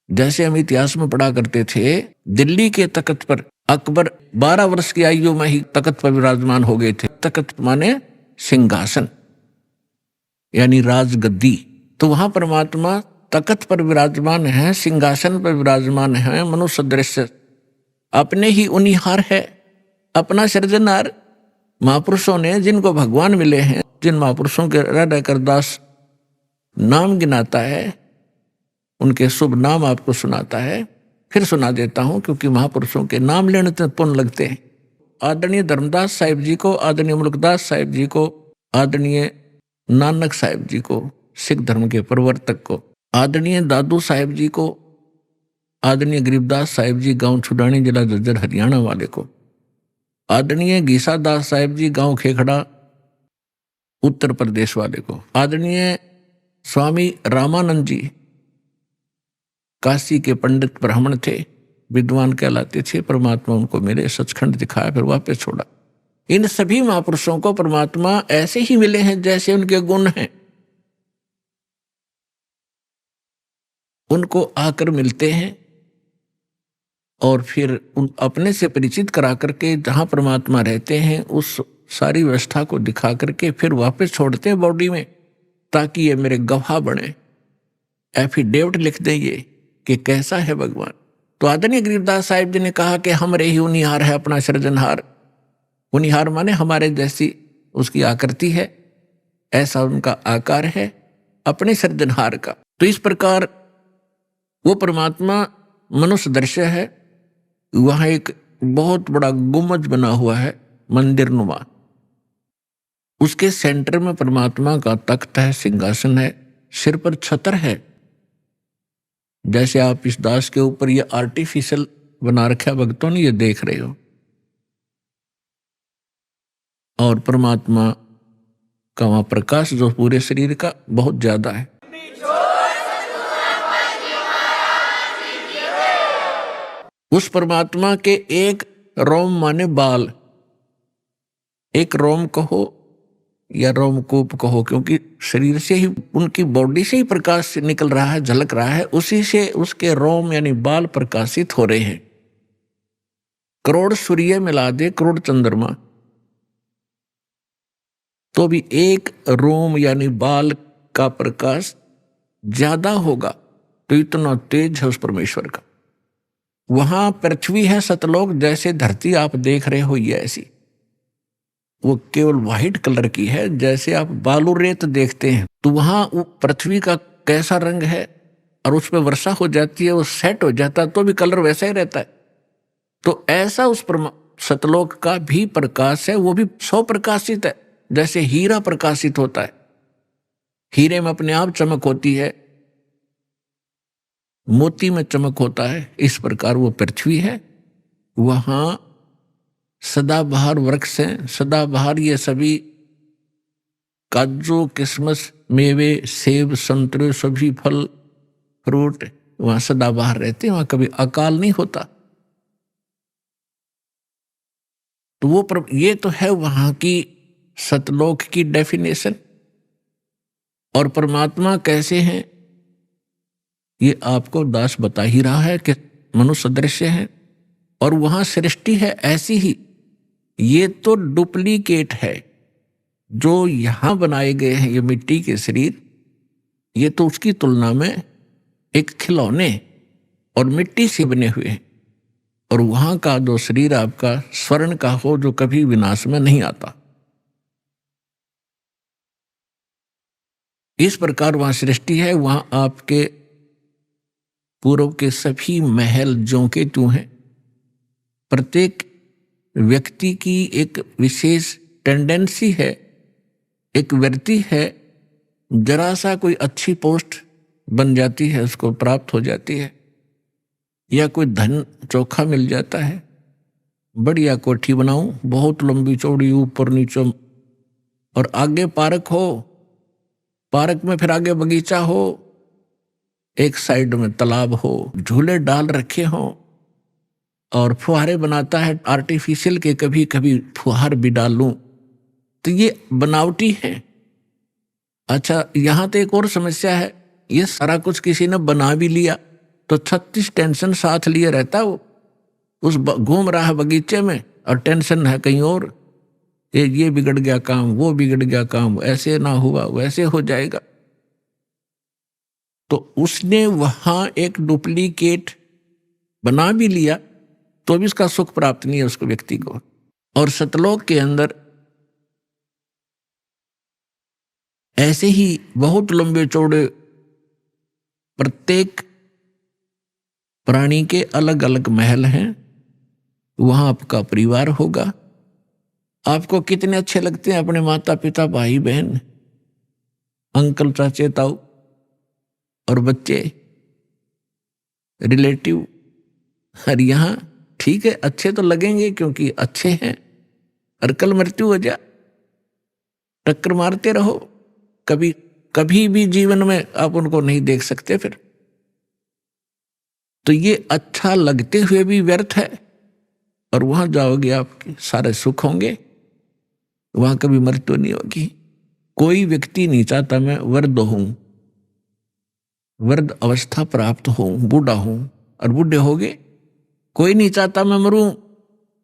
जैसे हम इतिहास में पढ़ा करते थे, दिल्ली के तख्त पर अकबर 12 वर्ष की आयु में ही तख्त पर विराजमान हो गए थे। तख्त माने सिंहासन, यानी राजगद्दी। तो वहां परमात्मा तख्त पर विराजमान है, सिंहासन पर विराजमान है, मनुष्य दृश्य अपने ही उनिहार है, अपना सृजनहार। महापुरुषों ने जिनको भगवान मिले हैं, जिन महापुरुषों के हृदय कर दास नाम गिनाता है, उनके शुभ नाम आपको सुनाता है। फिर सुना देता हूं, क्योंकि महापुरुषों के नाम लेने तो पुण्य लगते हैं। आदरणीय धर्मदास साहिब जी को, आदरणीय मुल्कदास साहिब जी को, आदरणीय नानक साहिब जी को, सिख धर्म के प्रवर्तक को, आदरणीय दादू साहिब जी को, आदरणीय गरीबदास साहिब जी गांव छुडानी जिला झज्जर हरियाणा वाले को, आदरणीय गीसा दास साहिब जी गांव खेखड़ा उत्तर प्रदेश वाले को, आदरणीय स्वामी रामानंद जी काशी के पंडित ब्राह्मण थे, विद्वान कहलाते थे। परमात्मा उनको मिले, सचखंड दिखाया, फिर वापस छोड़ा। इन सभी महापुरुषों को परमात्मा ऐसे ही मिले हैं जैसे उनके गुण हैं। उनको आकर मिलते हैं और फिर उन अपने से परिचित करा करके जहां परमात्मा रहते हैं उस सारी व्यवस्था को दिखा करके फिर वापस छोड़ते हैं बॉडी में, ताकि ये मेरे गवाह बने, एफिडेविट लिख दें ये कि कैसा है भगवान। तो आदरणीय गरीबदास साहिब जी ने कहा कि हमरे ही उनिहार है अपना सृजनहार। उनिहार माने हमारे जैसी उसकी आकृति है, ऐसा उनका आकार है अपने सृजनहार का। तो इस प्रकार वो परमात्मा मनुष्य दृश्य है। वहां एक बहुत बड़ा गुम्बज बना हुआ है, मंदिर नुमा। उसके सेंटर में परमात्मा का तख्त है, सिंहासन है, सिर पर छत्र है। जैसे आप इस दास के ऊपर ये आर्टिफिशियल बना रखा भक्तों ने, ये देख रहे हो। और परमात्मा का वहां प्रकाश जो पूरे शरीर का बहुत ज्यादा है। उस परमात्मा के एक रोम माने बाल, एक रोम कहो या रोमकूप कहो, क्योंकि शरीर से ही, उनकी बॉडी से ही प्रकाश निकल रहा है, झलक रहा है, उसी से उसके रोम यानी बाल प्रकाशित हो रहे हैं। करोड़ सूर्य मिला दे, करोड़ चंद्रमा, तो भी एक रोम यानी बाल का प्रकाश ज्यादा होगा। तो इतना तेज है उस परमेश्वर का। वहां पृथ्वी है सतलोक, जैसे धरती आप देख रहे हो ये ऐसी, वो केवल व्हाइट कलर की है। जैसे आप बालू रेत देखते हैं तो वहां वो पृथ्वी का कैसा रंग है, और उस पर वर्षा हो जाती है, वो सेट हो जाता है तो भी कलर वैसा ही रहता है। तो ऐसा उस सतलोक का भी प्रकाश है, वो भी सौ प्रकाशित है। जैसे हीरा प्रकाशित होता है, हीरे में अपने आप चमक होती है, मोती में चमक होता है, इस प्रकार वो पृथ्वी है। वहां सदाबहार वृक्ष हैं, सदाबहार ये सभी काजू, किशमिश, मेवे, सेब, संतरे, सभी फल फ्रूट वहां सदाबहार रहते हैं, वहां कभी अकाल नहीं होता। तो वो ये तो है वहां की सतलोक की डेफिनेशन। और परमात्मा कैसे हैं ये आपको दास बता ही रहा है कि मनुष्य सदृश है, और वहां सृष्टि है ऐसी ही। ये तो डुप्लीकेट है जो यहां बनाए गए हैं, ये मिट्टी के शरीर, ये तो उसकी तुलना में एक खिलौने और मिट्टी से बने हुए हैं। और वहां का जो शरीर आपका स्वर्ण का हो, जो कभी विनाश में नहीं आता। इस प्रकार वहां सृष्टि है। वहां आपके पूर्व के सभी महल ज्यों के त्यों हैं। प्रत्येक व्यक्ति की एक विशेष टेंडेंसी है, एक वृत्ति है, जरा सा कोई अच्छी पोस्ट बन जाती है, उसको प्राप्त हो जाती है, या कोई धन चोखा मिल जाता है, बढ़िया कोठी बनाऊं, बहुत लंबी चौड़ी, ऊपर नीचे, और आगे पार्क हो, पार्क में फिर आगे बगीचा हो, एक साइड में तालाब हो, झूले डाल रखे हो, और फुहारे बनाता है आर्टिफिशियल के, कभी कभी फुहार भी डाल लूं, तो ये बनावटी है। अच्छा, यहां तो एक और समस्या है, ये सारा कुछ किसी ने बना भी लिया तो 36 टेंशन साथ लिए रहता है। वो उस घूम रहा है बगीचे में और टेंशन है कहीं और, ये बिगड़ गया काम, वो बिगड़ गया काम, ऐसे ना हुआ वैसे हो जाएगा। तो उसने वहां एक डुप्लीकेट बना भी लिया तो भी उसका सुख प्राप्त नहीं है उसको, व्यक्ति को। और सतलोक के अंदर ऐसे ही बहुत लंबे चौड़े, प्रत्येक प्राणी के अलग अलग महल हैं। वहां आपका परिवार होगा। आपको कितने अच्छे लगते हैं अपने माता पिता, भाई बहन, अंकल, चाचे, ताऊ और बच्चे, रिलेटिव। और यहां ठीक है, अच्छे तो लगेंगे क्योंकि अच्छे हैं, और कल मृत्यु हो जा, टक्कर मारते रहो, कभी कभी भी जीवन में आप उनको नहीं देख सकते फिर। तो ये अच्छा लगते हुए भी व्यर्थ है। और वहां जाओगे आपके सारे सुख होंगे, वहां कभी मृत्यु नहीं होगी। कोई व्यक्ति नहीं चाहता मैं वृद्ध हूं, वृद्ध अवस्था प्राप्त हूं, बूढ़ा हूं, और बूढ़े होगे। कोई नहीं चाहता मैं मरूं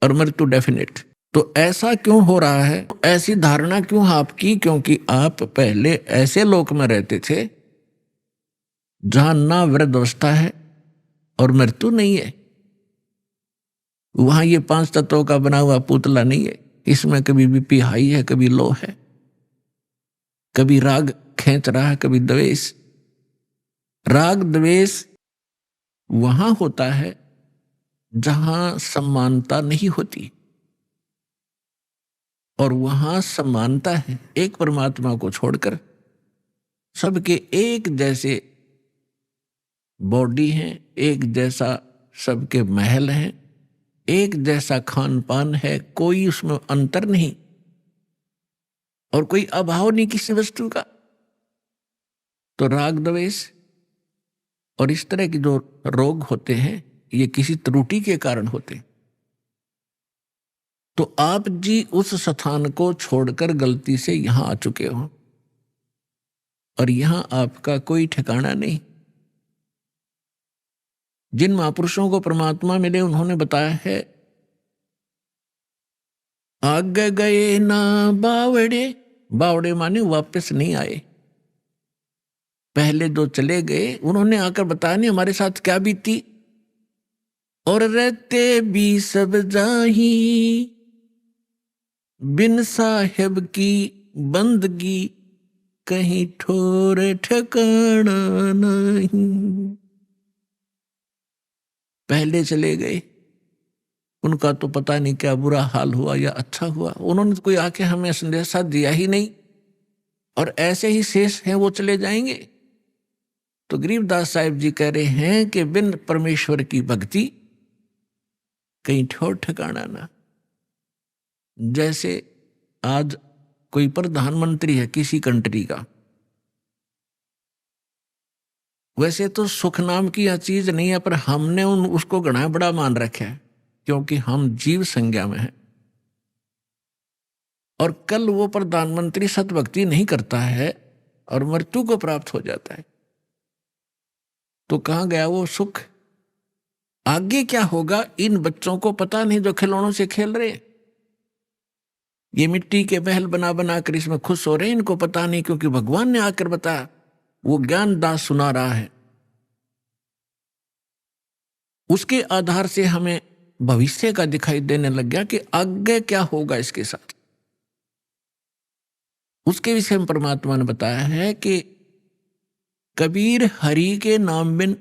और मृत्यु डेफिनेट। तो ऐसा क्यों हो रहा है, ऐसी धारणा क्यों आपकी? क्योंकि आप पहले ऐसे लोक में रहते थे जहां ना वृद्ध अवस्था है और मृत्यु नहीं है। वहां ये 5 तत्वों का बना हुआ पुतला नहीं है। इसमें कभी बीपी हाई है, कभी लो है, कभी राग खींच रहा है, कभी द्वेष। राग द्वेष वहां होता है जहां समानता नहीं होती, और वहां समानता है एक परमात्मा को छोड़कर। सबके एक जैसे बॉडी हैं, एक जैसा सबके महल हैं, एक जैसा खान पान है, कोई उसमें अंतर नहीं और कोई अभाव नहीं किसी वस्तु का। तो राग द्वेष और इस तरह के जो रोग होते हैं ये किसी त्रुटि के कारण होते हैं। तो आप जी उस स्थान को छोड़कर गलती से यहां आ चुके हो और यहां आपका कोई ठिकाना नहीं। जिन महापुरुषों को परमात्मा मिले उन्होंने बताया है, आगे गए ना बावड़े, बावड़े माने वापस नहीं आए। पहले जो चले गए उन्होंने आकर बताया नहीं हमारे साथ क्या बीती, और रहते भी सब जाही, बिन साहेब की बंदगी कहीं ठोर ठिकाना नहीं। पहले चले गए, उनका तो पता नहीं क्या बुरा हाल हुआ या अच्छा हुआ, उन्होंने तो कोई आके हमें संदेशा दिया ही नहीं, और ऐसे ही शेष हैं वो चले जाएंगे। तो गरीबदास साहिब जी कह रहे हैं कि बिन परमेश्वर की भक्ति कहीं ठोर ठिकाना ना। जैसे आज कोई प्रधानमंत्री है किसी कंट्री का, वैसे तो सुख नाम की यह चीज नहीं है, पर हमने उसको घना बड़ा मान रखा है क्योंकि हम जीव संज्ञा में हैं। और कल वो प्रधानमंत्री सतभक्ति नहीं करता है और मृत्यु को प्राप्त हो जाता है, तो कहां गया वो सुख? आगे क्या होगा इन बच्चों को पता नहीं जो खिलौनों से खेल रहे हैं। ये मिट्टी के महल बना बना कर इसमें खुश हो रहे हैं, इनको पता नहीं क्योंकि भगवान ने आकर बताया, वो ज्ञान दास सुना रहा है। उसके आधार से हमें भविष्य का दिखाई देने लग गया कि आगे क्या होगा इसके साथ। उसके विषय में परमात्मा ने बताया है कि कबीर हरि के नाम बिन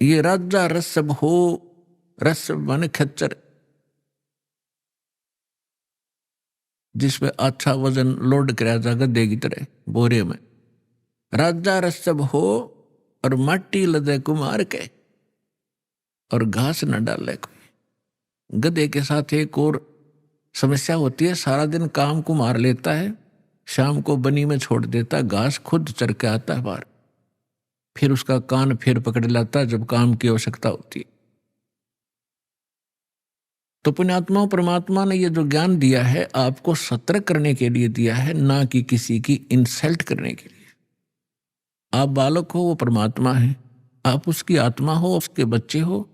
ये राजा रसब हो, रसब माने खच्चर, जिसमें अच्छा वजन लोड कराया जाएगा गधे की तरह बोरे में। राजा रसब हो और माटी लदे कुमार के, और घास न डाले कोई। गधे के साथ एक और समस्या होती है, सारा दिन काम को मार लेता है, शाम को बनी में छोड़ देता, घास खुद चर के आता है बाहर, फिर उसका कान फिर पकड़ लाता है जब काम की आवश्यकता होती है। तो पुण्यात्मा परमात्मा ने ये जो ज्ञान दिया है आपको सतर्क करने के लिए दिया है, ना कि किसी की इंसल्ट करने के लिए। आप बालक हो वो परमात्मा है, आप उसकी आत्मा हो, उसके बच्चे हो।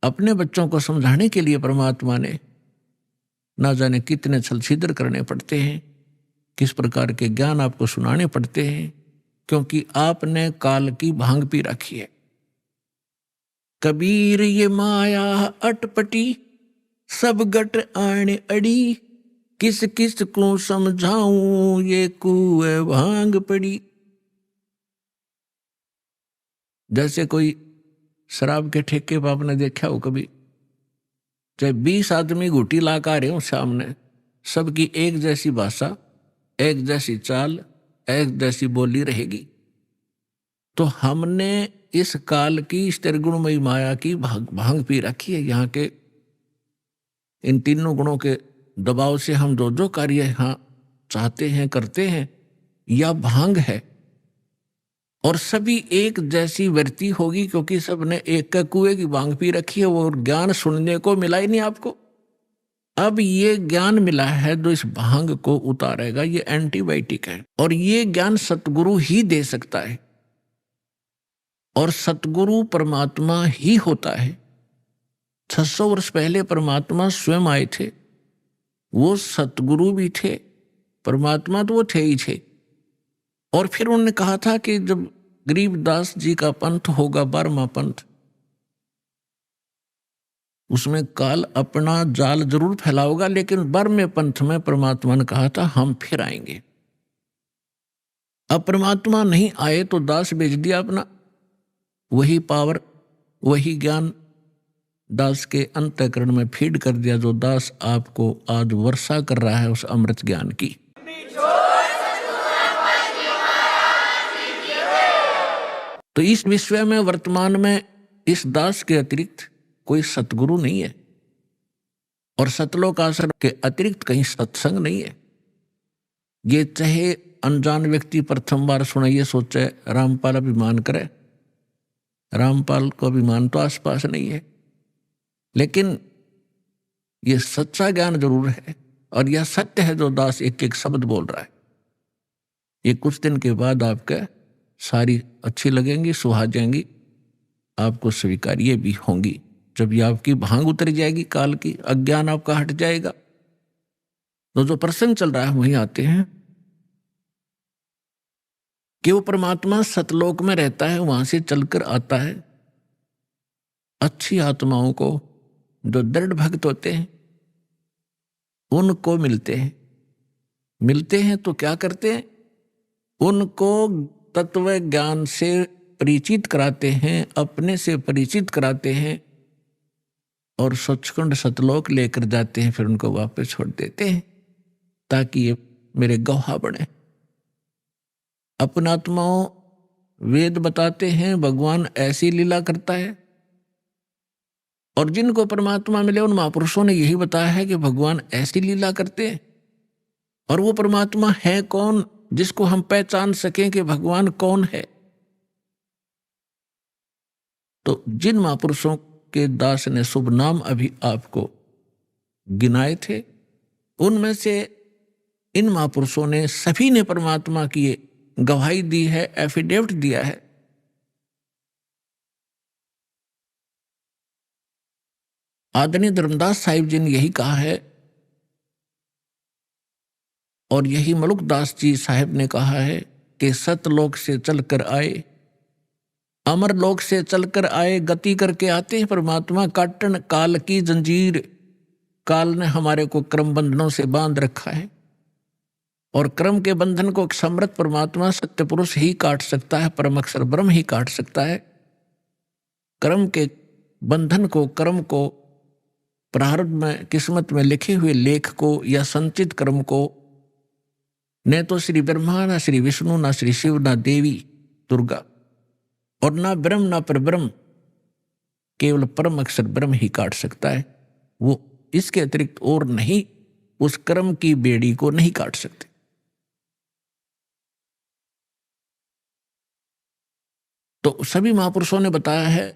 अपने बच्चों को समझाने के लिए परमात्मा ने ना जाने कितने छल छिद्र करने पड़ते हैं, किस प्रकार के ज्ञान आपको सुनाने पड़ते हैं, क्योंकि आपने काल की भांग पी रखी है। कबीर ये माया अटपटी, सब गट आने अड़ी, किस किस को समझाऊं ये कुएं भांग पड़ी। जैसे कोई शराब के ठेके पर आपने देखा हो कभी, चाहे 20 आदमी घुटी ला कर आ रहे हो सामने, सबकी एक जैसी भाषा, एक जैसी चाल, एक जैसी बोली रहेगी। तो हमने इस काल की इस त्रिगुणमयी माया की भांग पी रखी है। यहाँ के इन तीनों गुणों के दबाव से हम जो जो कार्य यहाँ चाहते हैं करते हैं, यह भांग है। और सभी एक जैसी वृत्ति होगी क्योंकि सबने एक का कुएं की भांग पी रखी है, वो ज्ञान सुनने को मिला ही नहीं आपको। अब ये ज्ञान मिला है जो इस भांग को उतारेगा, ये एंटीबायोटिक है, और ये ज्ञान सतगुरु ही दे सकता है। और सतगुरु परमात्मा ही होता है। 600 वर्ष पहले परमात्मा स्वयं आए थे, वो सतगुरु भी थे, परमात्मा तो वो थे ही थे। और फिर उन्होंने कहा था कि जब गरीबदास जी का पंथ होगा 12वां पंथ, उसमें काल अपना जाल जरूर फैलाओगा, लेकिन 12वें पंथ में परमात्मा ने कहा था हम फिर आएंगे। अब परमात्मा नहीं आए तो दास भेज दिया अपना, वही पावर, वही ज्ञान, दास के अंतःकरण में फीड कर दिया, जो दास आपको आज वर्षा कर रहा है उस अमृत ज्ञान की। तो इस विश्व में वर्तमान में इस दास के अतिरिक्त कोई सतगुरु नहीं है, और सतलोक आश्रम के अतिरिक्त कहीं सत्संग नहीं है। ये चाहे अनजान व्यक्ति प्रथम बार सुने ये सोचे रामपाल अभिमान करे, रामपाल को अभिमान तो आसपास नहीं है, लेकिन ये सच्चा ज्ञान जरूर है, और यह सत्य है जो दास एक एक शब्द बोल रहा है। ये कुछ दिन के बाद आपके सारी अच्छी लगेंगी, सुहा जाएंगी, आपको स्वीकार्य भी होंगी। जब ये आपकी भांग उतर जाएगी, काल की अज्ञान आपका हट जाएगा, तो जो प्रसंग चल रहा है वहीं आते हैं कि वो परमात्मा सतलोक में रहता है, वहां से चलकर आता है। अच्छी आत्माओं को, जो दृढ़ भक्त होते हैं, उनको मिलते हैं तो क्या करते हैं? उनको तत्व ज्ञान से परिचित कराते हैं, अपने से परिचित कराते हैं, और सचखंड सतलोक लेकर जाते हैं। फिर उनको वापस छोड़ देते हैं ताकि ये मेरे गवाह बने। अपनात्माओं वेद बताते हैं भगवान ऐसी लीला करता है, और जिनको परमात्मा मिले उन महापुरुषों ने यही बताया है कि भगवान ऐसी लीला करते हैं। और वो परमात्मा है कौन जिसको हम पहचान सकें कि भगवान कौन है? तो जिन महापुरुषों के दास ने शुभ नाम अभी आपको गिनाए थे, उनमें से इन महापुरुषों ने सभी ने परमात्मा की गवाही दी है, एफिडेविट दिया है। आदरणीय धर्मदास साहिब जी ने यही कहा है, और यही मलुकदास जी साहिब ने कहा है कि सतलोक से चलकर आए, अमर लोक से चलकर आए, गति करके आते हैं परमात्मा। काटन काल की जंजीर, काल ने हमारे को क्रम बंधनों से बांध रखा है, और क्रम के बंधन को समर्थ परमात्मा सत्य पुरुष ही काट सकता है, परम अक्षर ब्रह्म ही काट सकता है। क्रम के बंधन को, कर्म को, प्रारब्ध में किस्मत में लिखे हुए लेख को या संचित कर्म को न तो श्री ब्रह्मा, ना श्री विष्णु, ना श्री शिव, ना देवी दुर्गा, और ना ब्रह्म ना परब्रह्म, केवल परम अक्षर ब्रह्म ही काट सकता है। वो इसके अतिरिक्त और नहीं, उस कर्म की बेड़ी को नहीं काट सकते। तो सभी महापुरुषों ने बताया है।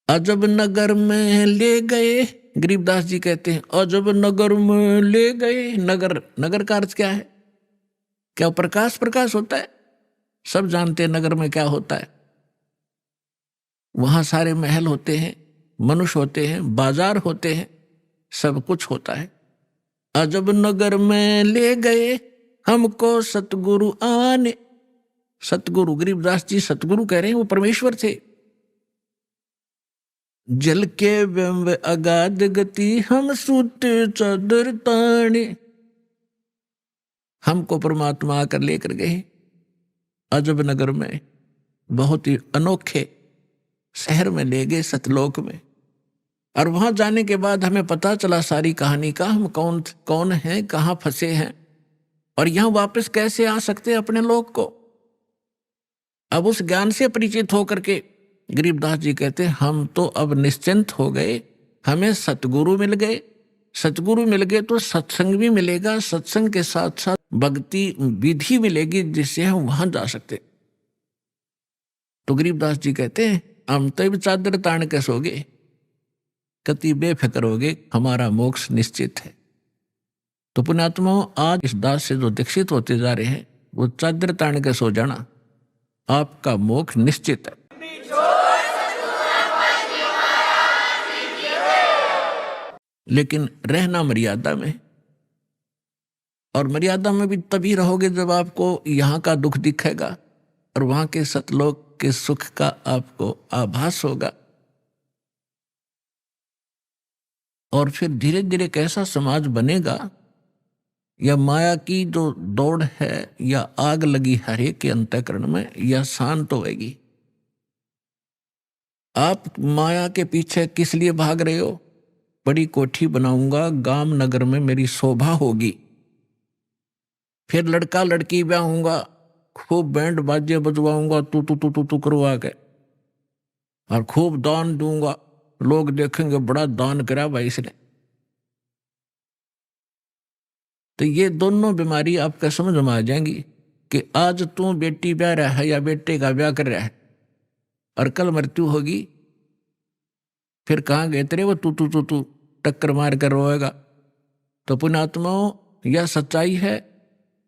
अजब नगर में ले गए, गरीबदास जी कहते हैं अजब नगर में ले गए। नगर का अर्थ क्या है? क्या प्रकाश होता है? सब जानते हैं नगर में क्या होता है। वहां सारे महल होते हैं, मनुष्य होते हैं, बाजार होते हैं, सब कुछ होता है। अजब नगर में ले गए हमको सतगुरु आने। सतगुरु, गरीबदास जी सतगुरु कह रहे हैं, वो परमेश्वर थे। जल के बिंब अगाध गति हम सूते चादर ताने। हमको परमात्मा आकर लेकर गए अजब नगर में, बहुत ही अनोखे शहर में ले गए, सतलोक में। और वहां जाने के बाद हमें पता चला सारी कहानी का, हम कौन हैं, कहां फंसे हैं, और यहां वापस कैसे आ सकते हैं अपने लोक को। अब उस ज्ञान से परिचित होकर के गरीबदास जी कहते हैं हम तो अब निश्चिंत हो गए, हमें सतगुरु मिल गए। सतगुरु मिल गए तो सत्संग भी मिलेगा, सत्संग के साथ साथ भक्ति विधि मिलेगी जिससे हम वहां जा सकते। तो गरीबदास जी कहते हैं हम तो भी चादर तान के सोगे, कति बेफिक्र होगे, हमारा मोक्ष निश्चित है। तो पुण्यात्माओं, आज इस दास से जो दीक्षित होते जा रहे हैं वो चादर तान के सो जाना, आपका मोक्ष निश्चित है। लेकिन रहना मर्यादा में, और मर्यादा में भी तभी रहोगे जब आपको यहाँ का दुख दिखेगा और वहां के सतलोक के सुख का आपको आभास होगा। और फिर धीरे धीरे कैसा समाज बनेगा, या माया की जो दौड़ है या आग लगी हर एक के अंतःकरण में, या शांत होएगी। आप माया के पीछे किस लिए भाग रहे हो? बड़ी कोठी बनाऊंगा, गांव नगर में मेरी शोभा होगी, फिर लड़का लड़की ब्याहूंगा, खूब बैंड बाजे बजवाऊंगा तू तू तू तू तू करवा के, और खूब दान दूंगा, लोग देखेंगे बड़ा दान करा भाई इसने। तो ये दोनों बीमारी आपका समझ में आ जाएंगी कि आज तू बेटी ब्याह रहा है या बेटे का ब्याह कर रहा है और कल मृत्यु होगी, फिर कहाँ गए तेरे वो तू तू तू तू टक्कर मार कर रोएगा। तो पुण्यात्माओं, यह सच्चाई है।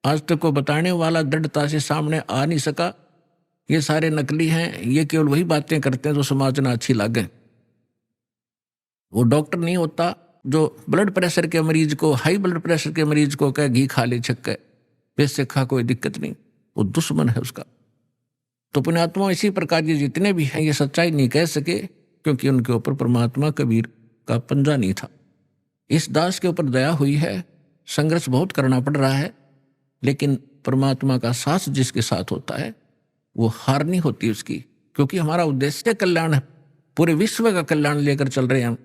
आज तक को बताने वाला दृढ़ता से सामने आ नहीं सका। ये सारे नकली हैं, ये केवल वही बातें करते हैं जो समाज में अच्छी लगे। वो डॉक्टर नहीं होता जो ब्लड प्रेशर के मरीज को, हाई ब्लड प्रेशर के मरीज को कहे घी खा ले छक्के, वैसे खा कोई दिक्कत नहीं, वो दुश्मन है उसका। तो पुण्यात्मा इसी प्रकार ये जितने भी हैं ये सच्चाई नहीं कह सके, क्योंकि उनके ऊपर परमात्मा कबीर का पंजा नहीं था। इस दास के ऊपर दया हुई है, संघर्ष बहुत करना पड़ रहा है, लेकिन परमात्मा का साथ जिसके साथ होता है वो हार नहीं होती उसकी, क्योंकि हमारा उद्देश्य कल्याण है। पूरे विश्व का कल्याण लेकर चल रहे हैं हम।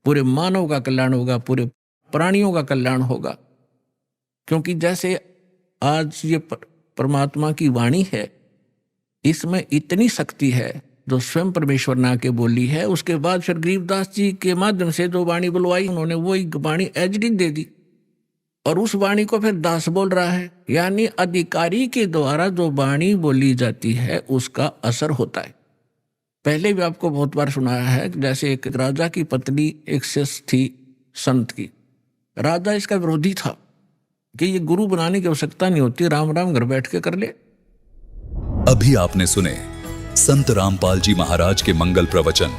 पूरे मानव का कल्याण होगा, पूरे प्राणियों का कल्याण होगा। क्योंकि जैसे आज ये परमात्मा की वाणी है, इसमें इतनी शक्ति है जो स्वयं परमेश्वर ने आके बोली है। उसके बाद फिर गरीबदास जी के माध्यम से जो वाणी बुलवाई, उन्होंने वही वाणी एजडी दे दी, और उस वाणी को फिर दास बोल रहा है। यानी अधिकारी के द्वारा जो वाणी बोली जाती है उसका असर होता है। पहले भी आपको बहुत बार सुनाया है कि जैसे एक राजा की पत्नी एक शिष्य थी संत की। राजा इसका विरोधी था कि ये गुरु बनाने की आवश्यकता नहीं होती, राम राम घर बैठ के कर ले। अभी आपने सुने संत रामपाल जी महाराज के मंगल प्रवचन।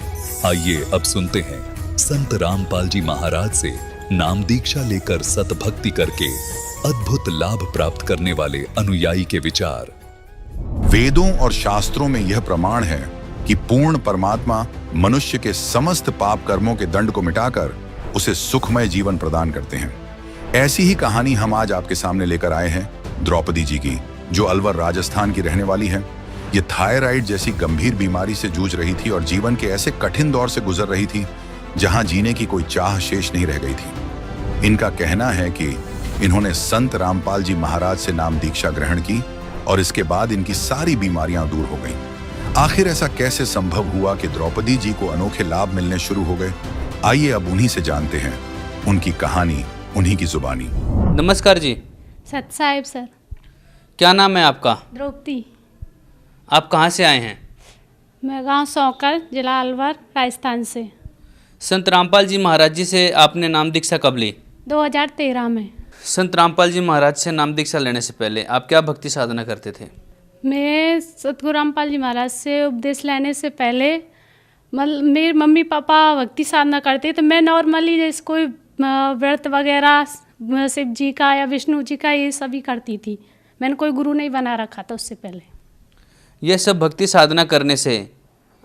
आइए अब सुनते हैं संत रामपाल जी महाराज से नाम दीक्षा लेकर सतभक्ति करके अद्भुत लाभ प्राप्त करने वाले अनुयायी के विचार। वेदों और शास्त्रों में यह प्रमाण है कि पूर्ण परमात्मा मनुष्य के समस्त पाप कर्मों के दंड को मिटाकर उसे सुखमय जीवन प्रदान करते हैं। ऐसी ही कहानी हम आज आपके सामने लेकर आए हैं द्रौपदी जी की, जो अलवर राजस्थान की रहने वाली है। ये थायराइड जैसी गंभीर बीमारी से जूझ रही थी और जीवन के ऐसे कठिन दौर से गुजर रही थी जहां जीने की कोई चाह शेष नहीं रह गई थी। इनका कहना है कि इन्होंने संत रामपाल जी महाराज से नाम दीक्षा ग्रहण की और इसके बाद इनकी सारी बीमारियां दूर हो गईं। आखिर ऐसा कैसे संभव हुआ कि द्रौपदी जी को अनोखे लाभ मिलने शुरू हो गए? आइए अब उन्हीं से जानते हैं उनकी कहानी, उन्हीं की जुबानी। नमस्कार जी। सत साहिब सर। क्या नाम है आपका? द्रौपदी। आप कहाँ से आए हैं? मैं गांव सौकर, जिला अलवर, राजस्थान से। संत रामपाल जी महाराज जी से आपने नाम दीक्षा कब ली? 2013 में। संत रामपाल जी महाराज से नाम दीक्षा लेने से पहले आप क्या भक्ति साधना करते थे? मैं सतगुरु रामपाल जी महाराज से उपदेश लेने से पहले मेरे मम्मी पापा भक्ति साधना करते थे। मैं नॉर्मली जैसे कोई व्रत वगैरह शिव जी का या विष्णु जी का ये सभी करती थी। मैंने कोई गुरु नहीं बना रखा था उससे पहले। यह सब भक्ति साधना करने से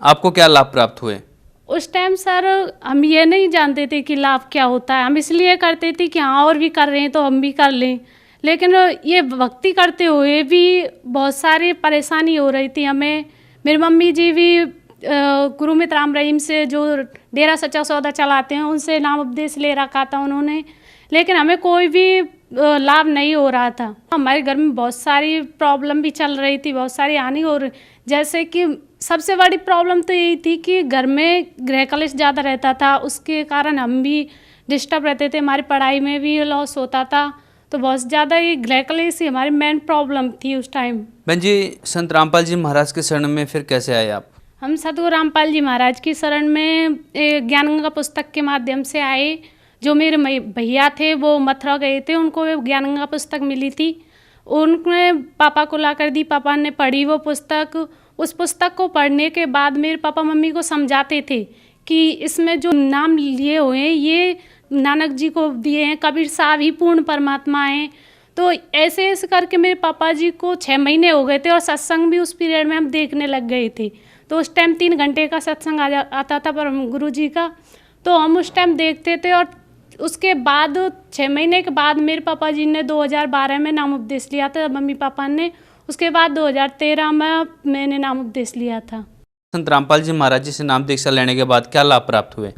आपको क्या लाभ प्राप्त हुए? उस टाइम सर हम ये नहीं जानते थे कि लाभ क्या होता है। हम इसलिए करते थे कि हाँ और भी कर रहे हैं तो हम भी कर लें। लेकिन ये भक्ति करते हुए भी बहुत सारी परेशानी हो रही थी हमें। मेरी मम्मी जी भी गुरु मित्र राम रहीम से जो डेरा सच्चा सौदा चलाते हैं उनसे नाम उपदेश ले रखा था उन्होंने, लेकिन हमें कोई भी लाभ नहीं हो रहा था। हमारे घर में बहुत सारी प्रॉब्लम भी चल रही थी, बहुत सारी हानि हो रही। जैसे कि सबसे बड़ी प्रॉब्लम तो यही थी कि घर में गृह कलेश ज़्यादा रहता था, उसके कारण हम भी डिस्टर्ब रहते थे, हमारी पढ़ाई में भी लॉस होता था। तो बहुत ज़्यादा ये गृह कलेश ही हमारी मेन प्रॉब्लम थी उस टाइम। बहन जी, संत रामपाल जी महाराज के शरण में फिर कैसे आए आप? हम सतगुरु रामपाल जी महाराज की शरण में ज्ञान गंगा पुस्तक के माध्यम से आए। जो मेरे भैया थे वो मथुरा गए थे, उनको ज्ञान गंगा पुस्तक मिली थी। उनने पापा को ला कर दी, पापा ने पढ़ी वो पुस्तक। उस पुस्तक को पढ़ने के बाद मेरे पापा मम्मी को समझाते थे कि इसमें जो नाम लिए हुए हैं ये नानक जी को दिए हैं, कबीर साहब ही पूर्ण परमात्मा हैं। तो ऐसे ऐसे करके मेरे पापा जी को 6 महीने हो गए थे और सत्संग भी उस पीरियड में हम देखने लग गए थे। तो उस टाइम 3 घंटे का सत्संग आता था परम गुरु जी का, तो हम उस टाइम देखते थे। और उसके बाद 6 महीने के बाद मेरे पापा जी ने 2012 में नाम उपदेश लिया था मम्मी पापा ने। उसके बाद 2013 में मैंने नाम उपदेश लिया था। संत रामपाल जी महाराज जी से नाम दीक्षा लेने के बाद क्या लाभ प्राप्त हुए?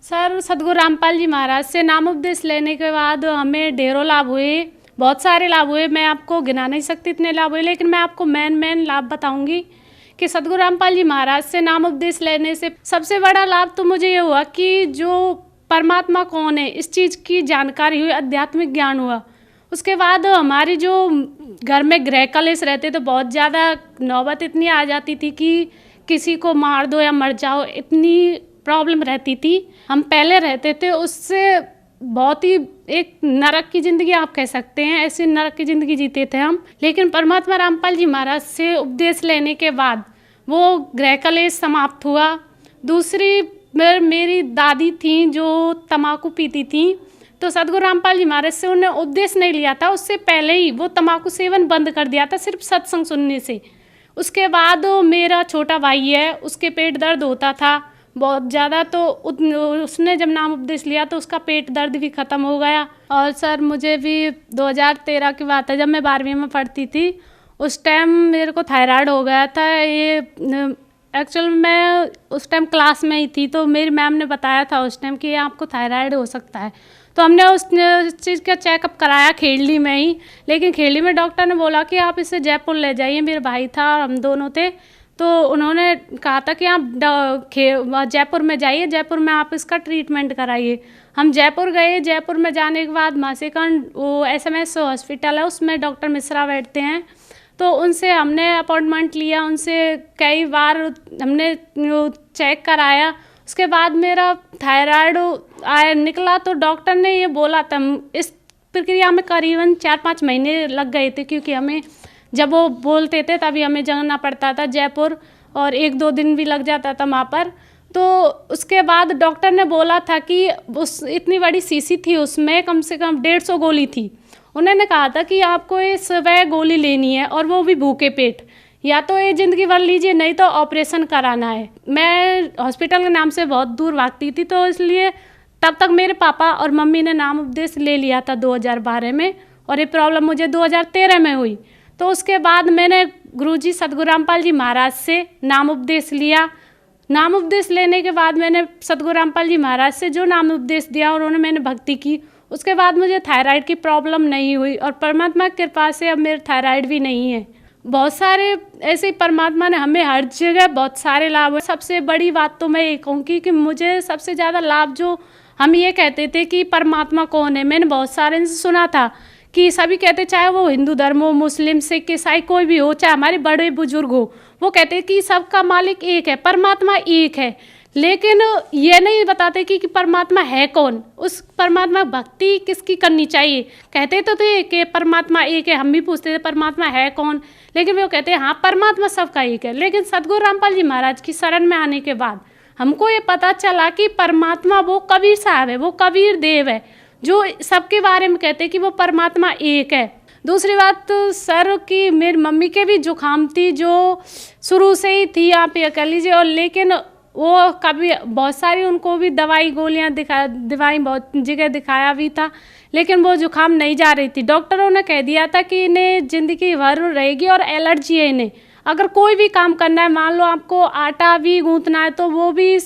सर, सदगुरु रामपाल जी महाराज से नाम उपदेश लेने के बाद हमें ढेरों लाभ हुए, बहुत सारे लाभ हुए। मैं आपको गिना नहीं सकती इतने लाभ हुए, लेकिन मैं आपको मेन लाभ बताऊंगी कि सदगुरु रामपाल जी महाराज से नाम उपदेश लेने से सबसे बड़ा लाभ तो मुझे ये हुआ कि जो परमात्मा कौन है इस चीज़ की जानकारी हुई, आध्यात्मिक ज्ञान हुआ। उसके बाद हमारी जो घर में गृह कलेश रहते तो बहुत ज़्यादा नौबत इतनी आ जाती थी कि किसी को मार दो या मर जाओ, इतनी प्रॉब्लम रहती थी। हम पहले रहते थे, उससे बहुत ही एक नरक की ज़िंदगी आप कह सकते हैं, ऐसी नरक की ज़िंदगी जीते थे हम। लेकिन परमात्मा रामपाल जी महाराज से उपदेश लेने के बाद वो गृह कलेश समाप्त हुआ। दूसरी मेरी दादी थी जो तम्बाकू पीती थी, तो सदगुरु रामपाल जी महाराज से उन्हें उपदेश नहीं लिया था, उससे पहले ही वो तम्बाकू सेवन बंद कर दिया था सिर्फ सत्संग सुनने से। उसके बाद मेरा छोटा भाई है, उसके पेट दर्द होता था बहुत ज़्यादा, तो उसने जब नाम उपदेश लिया तो उसका पेट दर्द भी ख़त्म हो गया। और सर, मुझे भी 2013 की बात है, जब मैं 12वीं में पढ़ती थी उस टाइम मेरे को थायराइड हो गया था। ये एक्चुअल मैं उस टाइम क्लास में ही थी, तो मेरी मैम ने बताया था उस टाइम कि ये आपको थायराइड हो सकता है। तो हमने उस चीज़ का चेकअप कराया खेड़ली में ही, लेकिन खेड़ली में डॉक्टर ने बोला कि आप इसे जयपुर ले जाइए। मेरे भाई था और हम दोनों थे, तो उन्होंने कहा था कि आप जयपुर में जाइए, जयपुर में आप इसका ट्रीटमेंट कराइए। हम जयपुर गए। जयपुर में जाने के बाद मासेकंड वो SMS हॉस्पिटल है, उसमें डॉक्टर मिश्रा बैठते हैं, तो उनसे हमने अपॉइंटमेंट लिया। उनसे कई बार हमने चेक कराया। उसके बाद मेरा थायराइड निकला, तो डॉक्टर ने ये बोला था, इस प्रक्रिया में करीबन 4-5 महीने लग गए थे, क्योंकि हमें जब वो बोलते थे तभी हमें जाना पड़ता था जयपुर, और 1-2 दिन भी लग जाता था वहाँ पर। तो उसके बाद डॉक्टर ने बोला था कि उस इतनी बड़ी शीशी थी, उसमें कम से कम 150 गोली थी। उन्होंने कहा था कि आपको ये सुबह गोली लेनी है, और वो भी भूखे पेट, या तो ये ज़िंदगी भर लीजिए, नहीं तो ऑपरेशन कराना है। मैं हॉस्पिटल के नाम से बहुत दूर भागती थी, तो इसलिए तब तक मेरे पापा और मम्मी ने नाम उपदेश ले लिया था 2012 में, और ये प्रॉब्लम मुझे 2013 में हुई। तो उसके बाद मैंने गुरुजी सदगुरु रामपाल जी महाराज से नाम उपदेश लिया। नाम उपदेश लेने के बाद मैंने सदगुरु रामपाल जी महाराज से जो नाम उपदेश दिया और उन्होंने मैंने भक्ति की, उसके बाद मुझे थायराइड की प्रॉब्लम नहीं हुई, और परमात्मा की कृपा से अब मेरे थायराइड भी नहीं है। बहुत सारे ऐसे परमात्मा ने हमें हर जगह बहुत सारे लाभ हुए। सबसे बड़ी बात तो मैं ये कहूँगी कि मुझे सबसे ज़्यादा लाभ, जो हम ये कहते थे कि परमात्मा कौन है, मैंने बहुत सारे इनसे सुना था कि सभी कहते, चाहे वो हिंदू धर्म हो, मुस्लिम, सिख, ईसाई कोई भी हो, चाहे हमारे बड़े बुजुर्ग हो, वो कहते हैं कि सबका मालिक एक है, परमात्मा एक है। लेकिन ये नहीं बताते कि परमात्मा है कौन, उस परमात्मा भक्ति किसकी करनी चाहिए। कहते तो थे कि परमात्मा एक है, हम भी पूछते थे परमात्मा है कौन, लेकिन वो कहते हैं हाँ परमात्मा सबका एक है। लेकिन सदगुरु रामपाल जी महाराज की शरण में आने के बाद हमको ये पता चला कि परमात्मा वो कबीर साहब है, वो कबीर देव है, जो सबके बारे में कहते हैं कि वो परमात्मा एक है। दूसरी बात तो सर की मेरी मम्मी के भी जुकाम थी, जो शुरू से ही थी, आप ये कह लीजिए, और लेकिन वो कभी बहुत सारी उनको भी दवाई गोलियां दवाई बहुत जगह दिखाया भी था, लेकिन वो जुकाम नहीं जा रही थी। डॉक्टरों ने कह दिया था कि इन्हें ज़िंदगी भर रहेगी और एलर्जी है इन्हें। अगर कोई भी काम करना है, मान लो आपको आटा भी गूंथना है, तो वो भी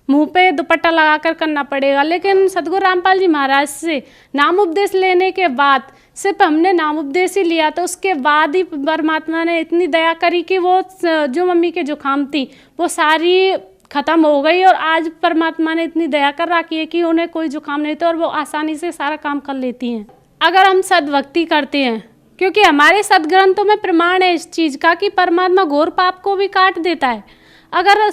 मुंह पे दुपट्टा लगाकर करना पड़ेगा। लेकिन सदगुरु रामपाल जी महाराज से नाम उपदेश लेने के बाद, सिर्फ हमने नाम उपदेश ही लिया था, उसके बाद ही परमात्मा ने इतनी दया करी कि वो जो मम्मी के जुकाम थी वो सारी ख़त्म हो गई, और आज परमात्मा ने इतनी दया कर रखी है कि उन्हें कोई जुकाम नहीं था और वो आसानी से सारा काम कर लेती हैं। अगर हम सद्भक्ति करते हैं, क्योंकि हमारे सदग्रंथों में प्रमाण है इस चीज़ का कि परमात्मा घोर पाप को भी काट देता है। अगर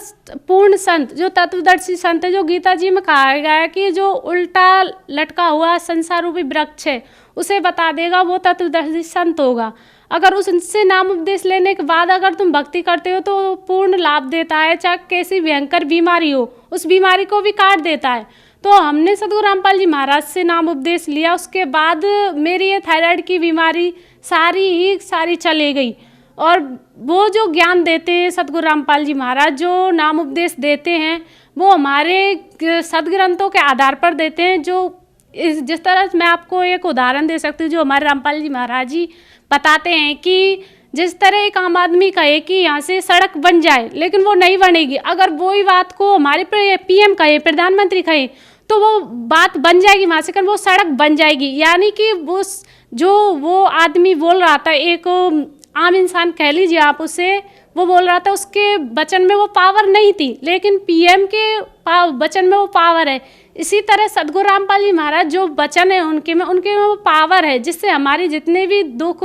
पूर्ण संत, जो तत्वदर्शी संत है, जो गीता जी में कहा गया है कि जो उल्टा लटका हुआ संसार रूपी वृक्ष है उसे बता देगा, वो तत्वदर्शी संत होगा। अगर उससे नाम उपदेश लेने के बाद अगर तुम भक्ति करते हो तो पूर्ण लाभ देता है, चाहे कैसी भयंकर बीमारी हो उस बीमारी को भी काट देता है। तो हमने सदगुरु रामपाल जी महाराज से नाम उपदेश लिया, उसके बाद मेरी ये थायराइड की बीमारी सारी चले गई। और वो जो ज्ञान देते हैं सदगुरु रामपाल जी महाराज, जो नाम उपदेश देते हैं, वो हमारे सदग्रंथों के आधार पर देते हैं। जो जिस तरह मैं आपको एक उदाहरण दे सकती हूँ, जो हमारे रामपाल जी महाराज जी बताते हैं कि जिस तरह एक आम आदमी कहे कि यहाँ से सड़क बन जाए, लेकिन वो नहीं बनेगी। अगर वही बात को हमारे पीएम कहे, प्रधानमंत्री कहे, तो वो बात बन जाएगी वहाँ से, वो सड़क बन जाएगी। यानी कि वो आदमी बोल रहा था, एक आम इंसान कह लीजिए आप उसे, वो बोल रहा था उसके वचन में वो पावर नहीं थी, लेकिन पीएम के वचन में वो पावर है। इसी तरह सदगुरु रामपाल जी महाराज जो वचन है उनके में वो पावर है, जिससे हमारी जितने भी दुख